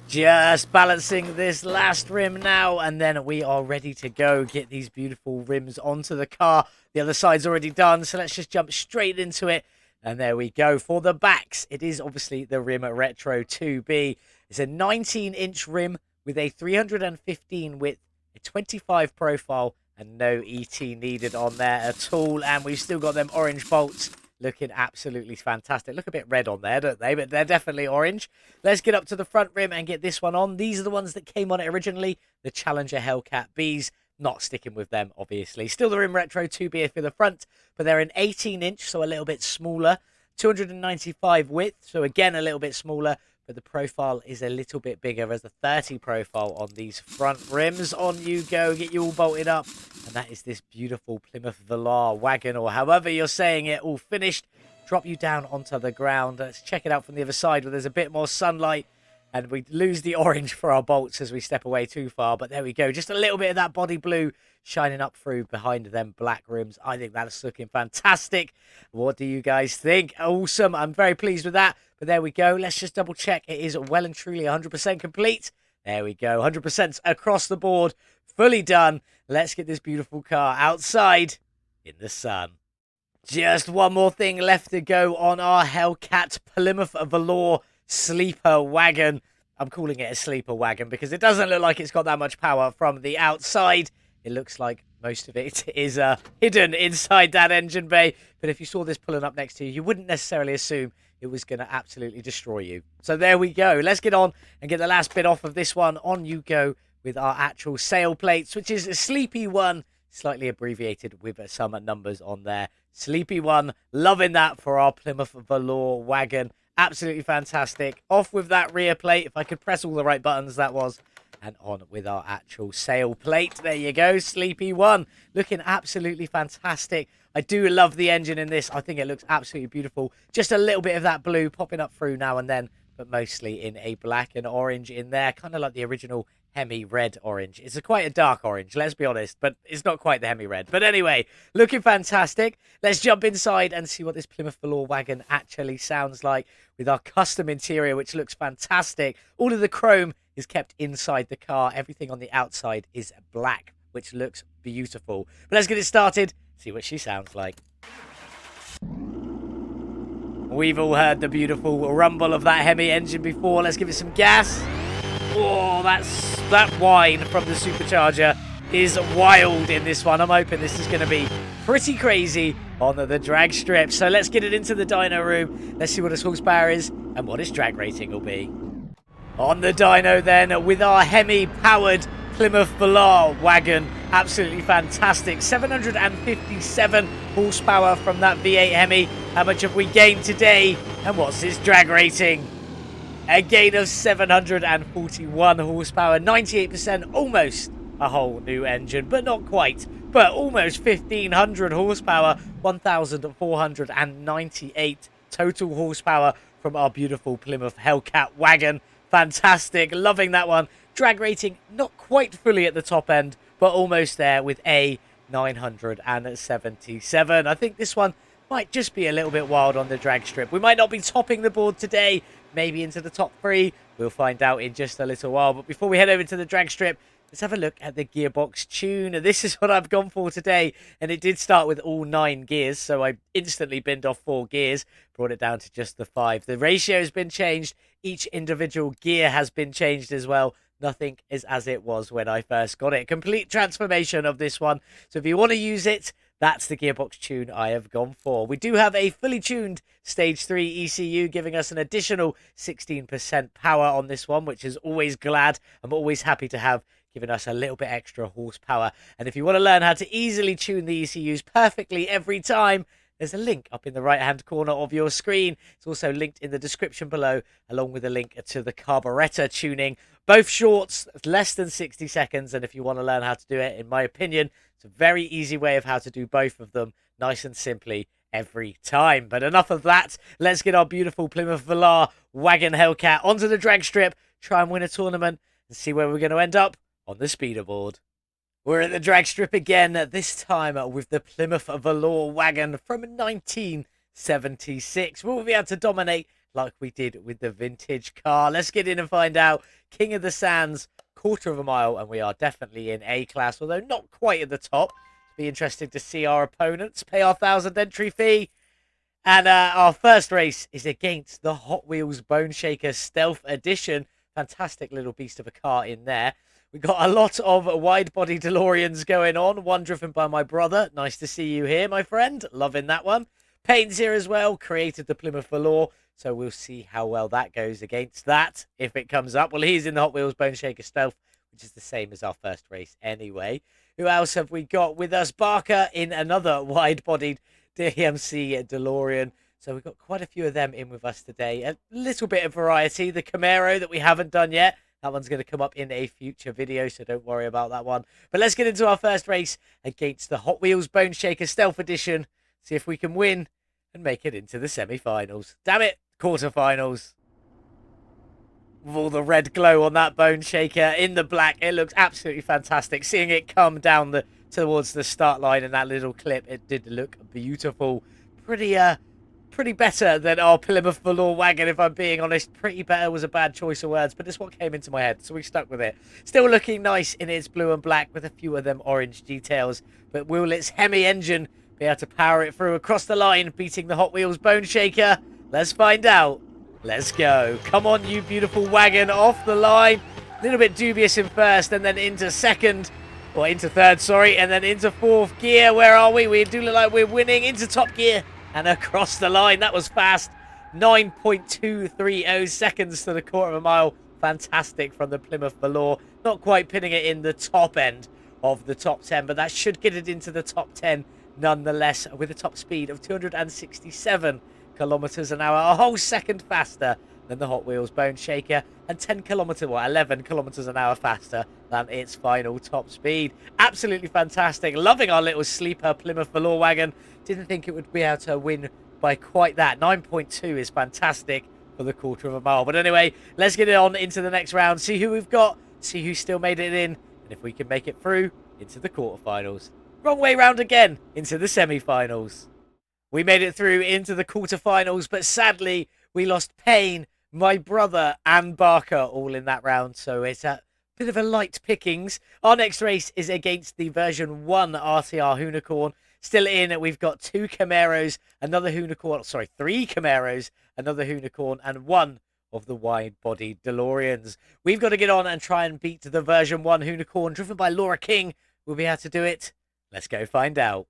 A: Just balancing this last rim now, and then we are ready to go. Get these beautiful rims onto the car. The other side's already done, so let's just jump straight into it. And there we go. For the backs, it is obviously the Rim Retro 2B. It's a 19-inch rim with a 315 width, a 25 profile, and no ET needed on there at all. And we've still got them orange bolts looking absolutely fantastic. Look a bit red on there, don't they? But they're definitely orange. Let's get up to the front rim and get this one on. These are the ones that came on it originally, the Challenger Hellcat Bs. Not sticking with them, obviously. Still the Rim Retro 2B for the front, but they're an 18-inch, so a little bit smaller. 295 width, so again a little bit smaller, but the profile is a little bit bigger as a 30 profile on these front rims. On you go, get you all bolted up. And that is this beautiful Plymouth Volare wagon, or however you're saying it, all finished. Drop you down onto the ground. Let's check it out from the other side where there's a bit more sunlight. And we lose the orange for our bolts as we step away too far. But there we go. Just a little bit of that body blue shining up through behind them black rims. I think that's looking fantastic. What do you guys think? Awesome. I'm very pleased with that. But there we go. Let's just double check. It is well and truly 100% complete. There we go. 100% across the board. Fully done. Let's get this beautiful car outside in the sun. Just one more thing left to go on our Hellcat Plymouth Volare sleeper wagon. I'm calling it a sleeper wagon because it doesn't look like it's got that much power from the outside. It looks like most of it is hidden inside that engine bay. But if you saw this pulling up next to you, you wouldn't necessarily assume it was going to absolutely destroy you. So there we go. Let's get on and get the last bit off of this one. On you go with our actual sail plates, which is a Sleepy 1, slightly abbreviated with some numbers on there. Sleepy 1, loving that for our Plymouth Volare wagon. Absolutely fantastic. Off with that rear plate. If I could press all the right buttons, that was. And on with our actual sail plate. There you go. Sleepy 1. Looking absolutely fantastic. I do love the engine in this. I think it looks absolutely beautiful. Just a little bit of that blue popping up through now and then, but mostly in a black and orange in there. Kind of like the original Hemi red orange. It's quite a dark orange, let's be honest, but it's not quite the Hemi red. But anyway, looking fantastic. Let's jump inside and see what this Plymouth Volare wagon actually sounds like with our custom interior, which looks fantastic. All of the chrome is kept inside the car. Everything on the outside is black, which looks beautiful. But let's get it started, see what she sounds like. We've all heard the beautiful rumble of that Hemi engine before. Let's give it some gas. Oh, that whine from the supercharger is wild in this one. I'm hoping this is going to be pretty crazy on the drag strip. So let's get it into the dyno room. Let's see what its horsepower is and what its drag rating will be. On the dyno then, with our Hemi-powered Plymouth Volare wagon. Absolutely fantastic. 757 horsepower from that V8 Hemi. How much have we gained today? And what's its drag rating? A gain of 741 horsepower, 98%, almost a whole new engine, but not quite. But almost 1,500 horsepower, 1,498 total horsepower from our beautiful Plymouth Hellcat wagon. Fantastic, loving that one. Drag rating, not quite fully at the top end, but almost there with a 977. I think this one might just be a little bit wild on the drag strip. We might not be topping the board today, maybe into the top 3. We'll find out in just a little while. But before we head over to the drag strip, let's have a look at the gearbox tune. This is what I've gone for today, and it did start with all 9 gears, so I instantly binned off 4 gears, brought it down to just the 5. The ratio has been changed. Each individual gear has been changed as well. Nothing is as it was when I first got it. Complete transformation of this one. So if you want to use it, that's the gearbox tune I have gone for. We do have a fully tuned Stage 3 ECU, giving us an additional 16% power on this one, which is always glad. I'm always happy to have, giving us a little bit extra horsepower. And if you want to learn how to easily tune the ECUs perfectly every time, there's a link up in the right-hand corner of your screen. It's also linked in the description below, along with a link to the carburetor tuning. Both shorts, less than 60 seconds, and if you want to learn how to do it, in my opinion, it's a very easy way of how to do both of them, nice and simply, every time. But enough of that. Let's get our beautiful Plymouth Volare Wagon Hellcat onto the drag strip, try and win a tournament, and see where we're going to end up on the speeder board. We're at the drag strip again, this time with the Plymouth Volare wagon from 1976. We'll be able to dominate like we did with the vintage car. Let's get in and find out. King of the Sands, quarter of a mile, and we are definitely in A class, although not quite at the top. It'll be interesting to see our opponents pay our 1,000 entry fee. And our first race is against the Hot Wheels Bone Shaker Stealth Edition. Fantastic little beast of a car in there. We got a lot of wide-body DeLoreans going on. One driven by my brother. Nice to see you here, my friend. Loving that one. Payne's here as well. Created the Plymouth Volare. So we'll see how well that goes against that, if it comes up. Well, he's in the Hot Wheels Bone Shaker Stealth, which is the same as our first race anyway. Who else have we got with us? Barker in another wide-bodied DMC DeLorean. So we've got quite a few of them in with us today. A little bit of variety. The Camaro that we haven't done yet. That one's going to come up in a future video, so don't worry about that one. But let's get into our first race against the Hot Wheels Bone Shaker Stealth Edition. See if we can win and make it into the semi-finals. Damn it, quarter-finals. With all the red glow on that Bone Shaker in the black, it looks absolutely fantastic. Seeing it come down towards the start line in that little clip, it did look beautiful. Pretty better than our Plymouth Volare wagon, if I'm being honest. Pretty better was a bad choice of words, but it's what came into my head, so we stuck with it. Still looking nice in its blue and black with a few of them orange details, but will its Hemi engine be able to power it through across the line, beating the Hot Wheels Bone Shaker? Let's find out. Let's go. Come on, you beautiful wagon, off the line. A little bit dubious in first, and then into second. Or into third, sorry, and then into fourth gear. Where are we? We do look like we're winning. Into top gear. And across the line. That was fast. 9.230 seconds to the quarter of a mile. Fantastic from the Plymouth Volare. Not quite pinning it in the top end of the top 10, but that should get it into the top 10 nonetheless, with a top speed of 267 kilometers an hour. A whole second faster than the Hot Wheels Bone Shaker, and 11 kilometers an hour faster than its final top speed. Absolutely fantastic. Loving our little sleeper Plymouth Volare wagon. Didn't think it would be able to win by quite that. 9.2 is fantastic for the quarter of a mile. But anyway, let's get it on into the next round. See who we've got. See who still made it in. And if we can make it through into the quarterfinals. Wrong way round again into the semi-finals. We made it through into the quarterfinals, but sadly, we lost Payne, my brother, and Barker all in that round. So it's a bit of a light pickings. Our next race is against the version 1 RTR Unicorn. Still in, we've got 2 Camaros, another Unicorn, sorry, 3 Camaros, another Unicorn, and 1 of the wide-bodied DeLoreans. We've got to get on and try and beat the version 1 Unicorn, driven by Laura King. We'll be able to do it. Let's go find out.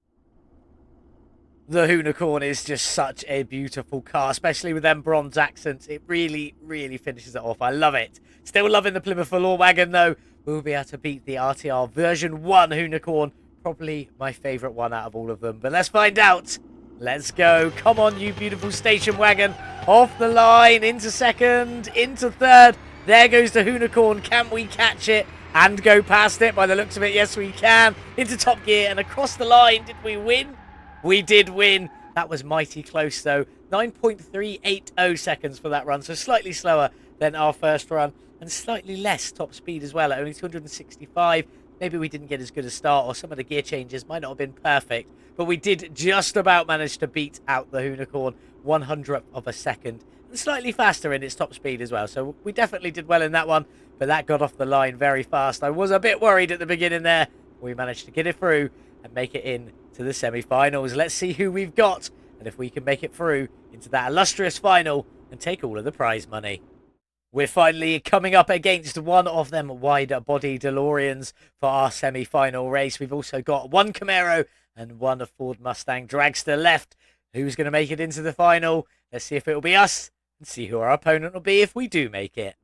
A: The Unicorn is just such a beautiful car, especially with them bronze accents. It really, really finishes it off. I love it. Still loving the Plymouth Volare wagon, though. We'll be able to beat the RTR version 1 Unicorn. Probably my favourite one out of all of them. But let's find out. Let's go. Come on, you beautiful station wagon. Off the line, into second, into third. There goes the Unicorn. Can we catch it and go past it? By the looks of it, yes, we can. Into top gear and across the line. Did we win? We did win. That was mighty close, though. 9.380 seconds for that run. So slightly slower than our first run. And slightly less top speed as well, at only 265. Maybe we didn't get as good a start, or some of the gear changes might not have been perfect. But we did just about manage to beat out the Unicorn 100th of a second. And slightly faster in its top speed as well. So we definitely did well in that one. But that got off the line very fast. I was a bit worried at the beginning there. We managed to get it through and make it in to the semi-finals. Let's see who we've got. And if we can make it through into that illustrious final and take all of the prize money. We're finally coming up against one of them wide-body DeLoreans for our semi-final race. We've also got 1 Camaro and 1 Ford Mustang dragster left. Who's going to make it into the final? Let's see if it'll be us and see who our opponent will be if we do make it.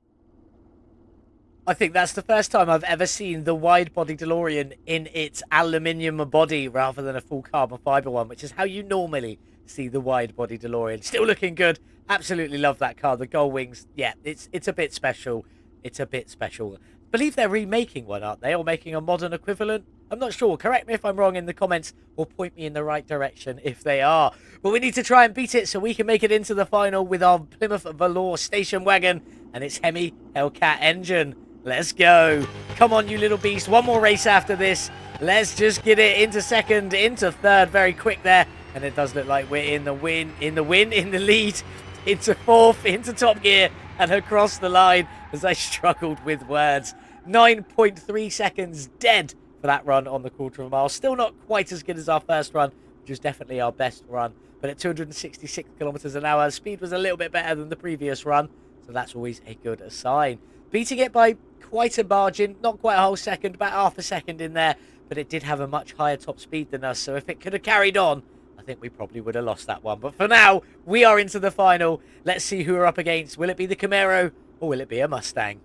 A: I think that's the first time I've ever seen the wide-body DeLorean in its aluminium body rather than a full carbon fiber one, which is how you normally see the wide-body DeLorean. Still looking good. Absolutely love that car. The gold wings, yeah, it's a bit special. It's a bit special. I believe they're remaking one, aren't they? Or making a modern equivalent? I'm not sure. Correct me if I'm wrong in the comments, or point me in the right direction if they are. But we need to try and beat it so we can make it into the final with our Plymouth Volare station wagon and its Hemi Hellcat engine. Let's go. Come on, you little beast. One more race after this. Let's just get it into second, into third. Very quick there. And it does look like we're in the lead. Into fourth, into top gear, and across the line as I struggled with words. 9.3 seconds dead for that run on the quarter of a mile. Still not quite as good as our first run, which was definitely our best run. But at 266 kilometers an hour, speed was a little bit better than the previous run. So that's always a good sign. Beating it by quite a margin, not quite a whole second, about half a second in there. But it did have a much higher top speed than us. So if it could have carried on, I think we probably would have lost that one. But for now, we are into the final. Let's see who we're up against. Will it be the Camaro or will it be a Mustang?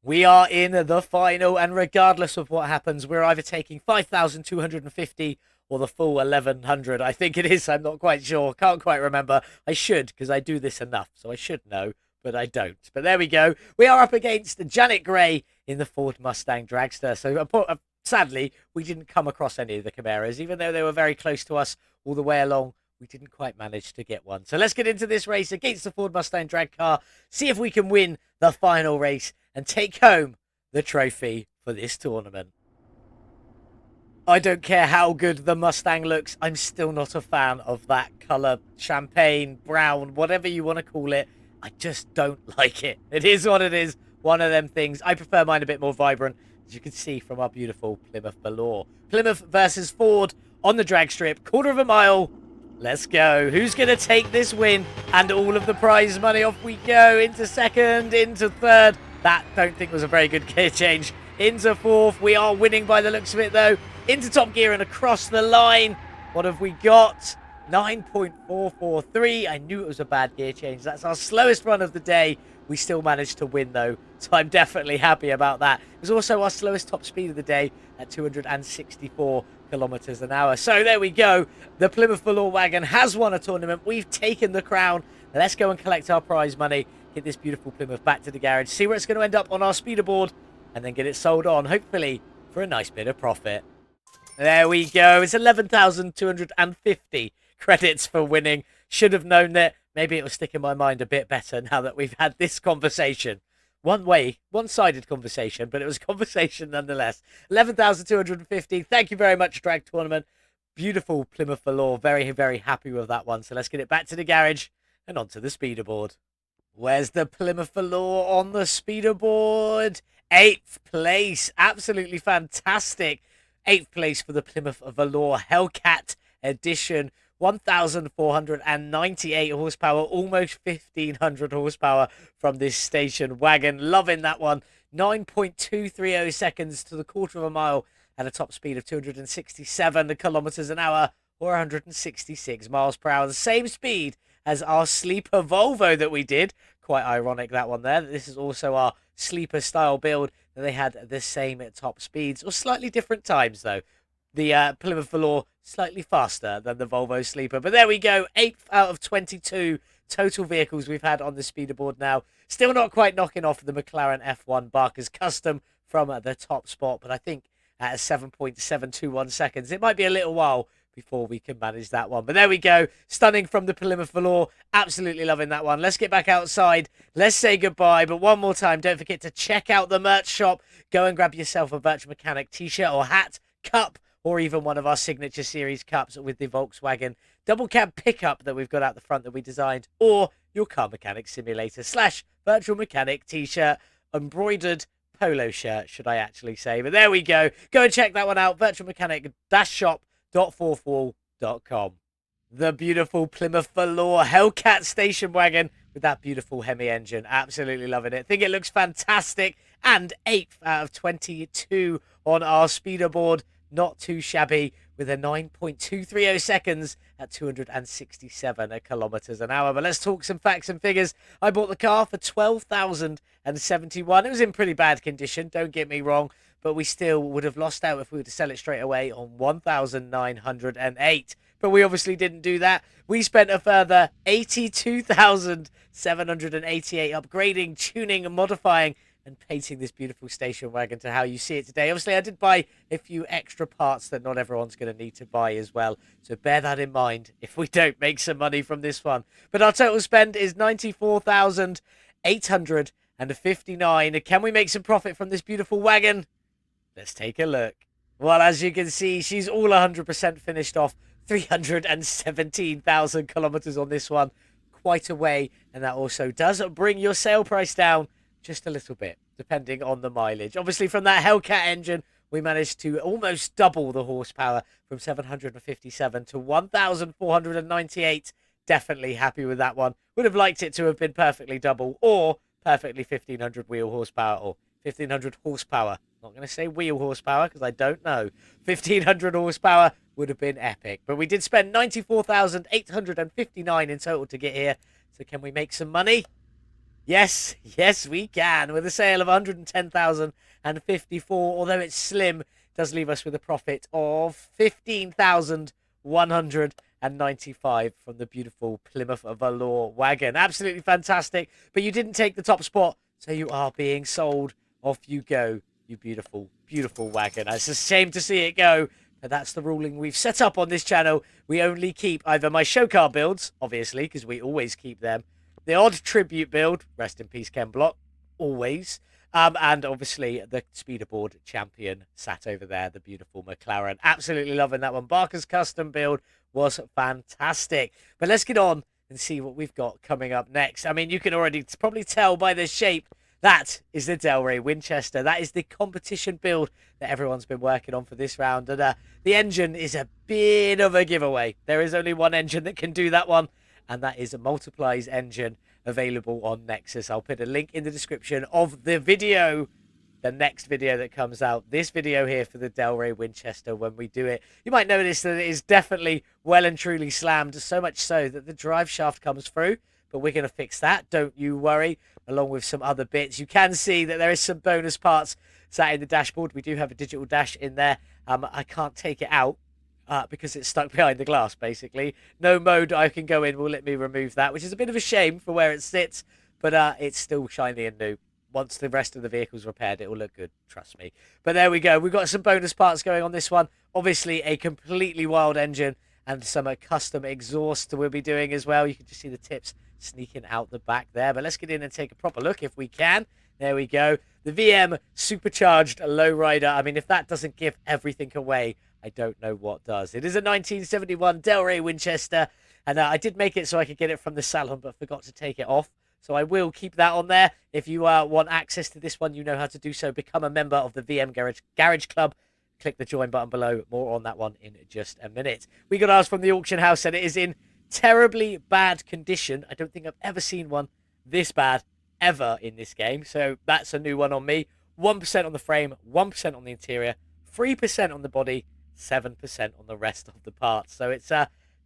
A: We are in the final, and regardless of what happens, we're either taking 5,250 or the full 1,100. I think it is. I'm not quite sure. Can't quite remember. I should, because I do this enough, so I should know, but I don't. But there we go. We are up against Janet Gray in the Ford Mustang Dragster. So sadly, we didn't come across any of the Camaros, even though they were very close to us all the way along. We didn't quite manage to get one. So let's get into this race against the Ford Mustang drag car, see if we can win the final race and take home the trophy for this tournament. I don't care how good the Mustang looks, I'm still not a fan of that colour. Champagne, brown, whatever you want to call it. I just don't like it. It is what it is. One of them things. I prefer mine a bit more vibrant, as you can see from our beautiful Plymouth Volare. Plymouth versus Ford on the drag strip, quarter of a mile. Let's go. Who's going to take this win and all of the prize money? Off we go. Into second, into third. That, don't think, was a very good gear change. Into fourth. We are winning by the looks of it, though. Into top gear and across the line. What have we got? 9.443. I knew it was a bad gear change. That's our slowest run of the day. We still managed to win, though, so I'm definitely happy about that. It was also our slowest top speed of the day at 264 kilometers an hour. So there we go. The Plymouth Volare wagon has won a tournament. We've taken the crown. Let's go and collect our prize money. Get this beautiful Plymouth back to the garage. See where it's going to end up on our speeder board. And then get it sold on, hopefully, for a nice bit of profit. There we go. It's 11,250 credits for winning. Should have known that. Maybe it will stick in my mind a bit better now that we've had this conversation. One-sided conversation, but it was a conversation nonetheless. 11,250. Thank you very much, Drag Tournament. Beautiful Plymouth Volare. Very, very happy with that one. So let's get it back to the garage and onto the speeder board. Where's the Plymouth Volare on the speeder board? 8th place. Absolutely fantastic. 8th place for the Plymouth Volare Hellcat edition. 1,498 horsepower, almost 1,500 horsepower from this station wagon. Loving that one. 9.230 seconds to the quarter of a mile at a top speed of 267 kilometers an hour, or 166 miles per hour. The same speed as our sleeper Volvo that we did. Quite ironic, that one there. This is also our sleeper style build. They had the same top speeds, or slightly different times though. The Plymouth Volare slightly faster than the Volvo Sleeper. But there we go. 8th out of 22 total vehicles we've had on the speeder board now. Still not quite knocking off the McLaren F1 Barker's Custom from the top spot. But I think at 7.721 seconds, it might be a little while before we can manage that one. But there we go. Stunning from the Plymouth Volare. Absolutely loving that one. Let's get back outside. Let's say goodbye. But one more time, don't forget to check out the merch shop. Go and grab yourself a Virtual Mechanic t-shirt or hat, cup, or even one of our signature series cups with the Volkswagen double cab pickup that we've got out the front that we designed, or your car mechanic simulator / virtual mechanic t-shirt, embroidered polo shirt, should I actually say. But there we go. Go and check that one out. virtualmechanic-shop.fourthwall.com. The beautiful Plymouth Volare Hellcat station wagon with that beautiful Hemi engine. Absolutely loving it. Think it looks fantastic. And 8th out of 22 on our speeder board. Not too shabby. with a 9.230 seconds at 267 kilometers an hour. But let's talk some facts and figures. I bought the car for 12,071. It was in pretty bad condition, don't get me wrong, but we still would have lost out if we were to sell it straight away on 1,908. But we obviously didn't do that. We spent a further 82,788 upgrading, tuning, and modifying and painting this beautiful station wagon to how you see it today. Obviously, I did buy a few extra parts that not everyone's going to need to buy as well. So bear that in mind if we don't make some money from this one. But our total spend is 94,859. Can we make some profit from this beautiful wagon? Let's take a look. Well, as you can see, she's all 100% finished off. 317,000 kilometers on this one. Quite a way. And that also does bring your sale price down just a little bit, depending on the mileage. Obviously, from that Hellcat engine, we managed to almost double the horsepower from 757 to 1,498. Definitely happy with that one. Would have liked it to have been perfectly double or perfectly 1,500 wheel horsepower or 1,500 horsepower. Not going to say wheel horsepower because I don't know. 1,500 horsepower would have been epic. But we did spend 94,859 in total to get here. So can we make some money? Yes, yes, we can. With a sale of 110,054, although it's slim, it does leave us with a profit of 15,195 from the beautiful Plymouth Volare wagon. Absolutely fantastic. But you didn't take the top spot, so you are being sold. Off you go, you beautiful, beautiful wagon. It's a shame to see it go, but that's the ruling we've set up on this channel. We only keep either my show car builds, obviously, because we always keep them, the odd tribute build, rest in peace Ken Block, always, and obviously the speederboard champion sat over there, the beautiful McLaren. Absolutely loving that one. Barker's custom build was fantastic. But let's get on and see what we've got coming up next. I mean, you can already probably tell by the shape, that is the Delray Winchester. That is the competition build that everyone's been working on for this round. And the engine is a bit of a giveaway. There is only one engine that can do that one, and that is a Multiply's engine available on Nexus. I'll put a link in the description of the video, the next video that comes out. This video here for the Delray Winchester when we do it. You might notice that it is definitely well and truly slammed, so much so that the drive shaft comes through. But we're going to fix that, don't you worry, along with some other bits. You can see that there is some bonus parts sat in the dashboard. We do have a digital dash in there. I can't take it out because it's stuck behind the glass, basically. No mode I can go in will let me remove that, which is a bit of a shame for where it sits, but it's still shiny and new. Once the rest of the vehicle's repaired, it will look good, trust me. But there we go. We've got some bonus parts going on this one. Obviously, a completely wild engine and some custom exhaust we'll be doing as well. You can just see the tips sneaking out the back there. But let's get in and take a proper look if we can. There we go. The VM supercharged lowrider. I mean, if that doesn't give everything away, I don't know what does. It is a 1971 Delray Winchester, and I did make it so I could get it from the salon, but forgot to take it off. So I will keep that on there. If you want access to this one, you know how to do so. Become a member of the VM Garage Club. Click the join button below. More on that one in just a minute. We got ours from the auction house, and it is in terribly bad condition. I don't think I've ever seen one this bad ever in this game. So that's a new one on me. 1% on the frame, 1% on the interior, 3% on the body, 7% on the rest of the parts. So it's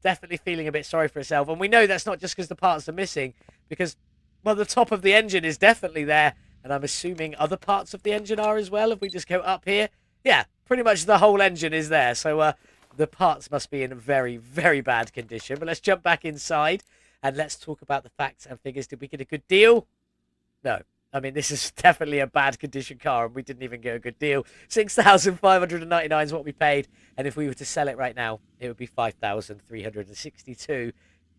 A: definitely feeling a bit sorry for itself. And we know that's not just because the parts are missing, because, well, the top of the engine is definitely there, and I'm assuming other parts of the engine are as well. If we just go up here, yeah, pretty much the whole engine is there. So the parts must be in very, very bad condition. But let's jump back inside and let's talk about the facts and figures. Did we get a good deal? No. I mean, this is definitely a bad condition car, and we didn't even get a good deal. 6,599 is what we paid, and if we were to sell it right now, it would be 5,362,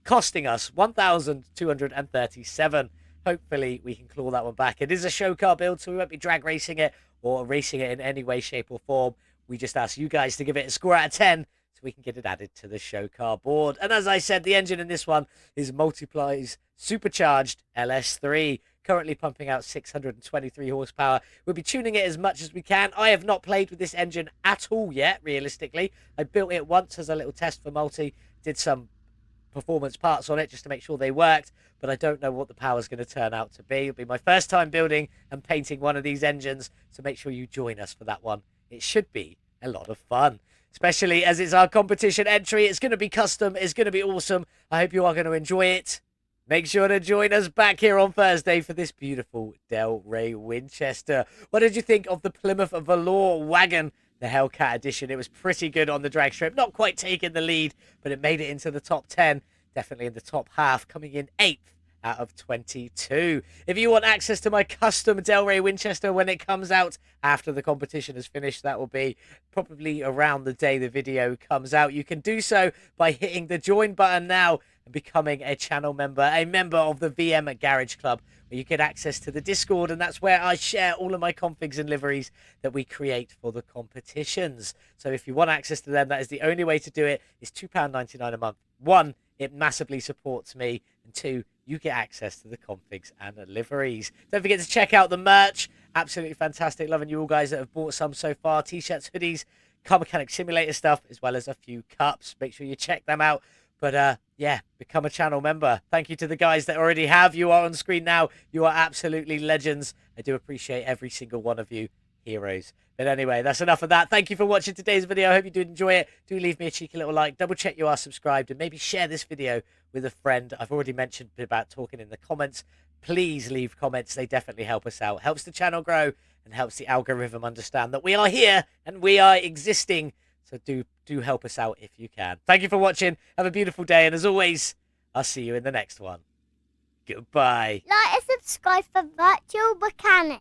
A: costing us 1,237. Hopefully, we can claw that one back. It is a show car build, so we won't be drag racing it or racing it in any way, shape, or form. We just ask you guys to give it a score out of 10 so we can get it added to the show car board. And as I said, the engine in this one is Multiply's supercharged LS3, currently pumping out 623 horsepower. We'll be tuning it as much as we can. I have not played with this engine at all yet, realistically. I built it once as a little test for Multy, did some performance parts on it just to make sure they worked, but I don't know what the power is going to turn out to be. It'll be my first time building and painting one of these engines, so make sure you join us for that one. It should be a lot of fun. especially as it's our competition entry. It's going to be custom. It's going to be awesome. I hope you are going to enjoy it. Make sure to join us back here on Thursday for this beautiful Del Rey Winchester. What did you think of the Plymouth Volare wagon, the Hellcat edition? It was pretty good on the drag strip. Not quite taking the lead, but it made it into the top 10. Definitely in the top half, coming in 8th out of 22. If you want access to my custom Del Rey Winchester when it comes out after the competition is finished, that will be probably around the day the video comes out. You can do so by hitting the join button now and becoming a channel member, a member of the VM Garage Club, where you get access to the Discord, and that's where I share all of my configs and liveries that we create for the competitions. So if you want access to them, that is the only way to do it. It's £2.99 a month. One, it massively supports me, and two, you get access to the configs and the liveries. Don't forget to check out the merch. Absolutely fantastic. Loving you all guys that have bought some so far. T-shirts, hoodies, Car Mechanic Simulator stuff, as well as a few cups. Make sure you check them out. But yeah, become a channel member. Thank you to the guys that already have. You are on screen now. You are absolutely legends. I do appreciate every single one of you. Heroes. But anyway, that's enough of that. Thank you for watching today's video. I hope you did enjoy it. Do leave me a cheeky little like. Double check you are subscribed, and maybe share this video with a friend. I've already mentioned about talking in the comments. Please leave comments. They definitely help us out. Helps the channel grow and helps the algorithm understand that we are here and we are existing. So do help us out if you can. Thank you for watching. Have a beautiful day. And as always, I'll see you in the next one. Goodbye.
B: Like and subscribe for Virtual Mechanic.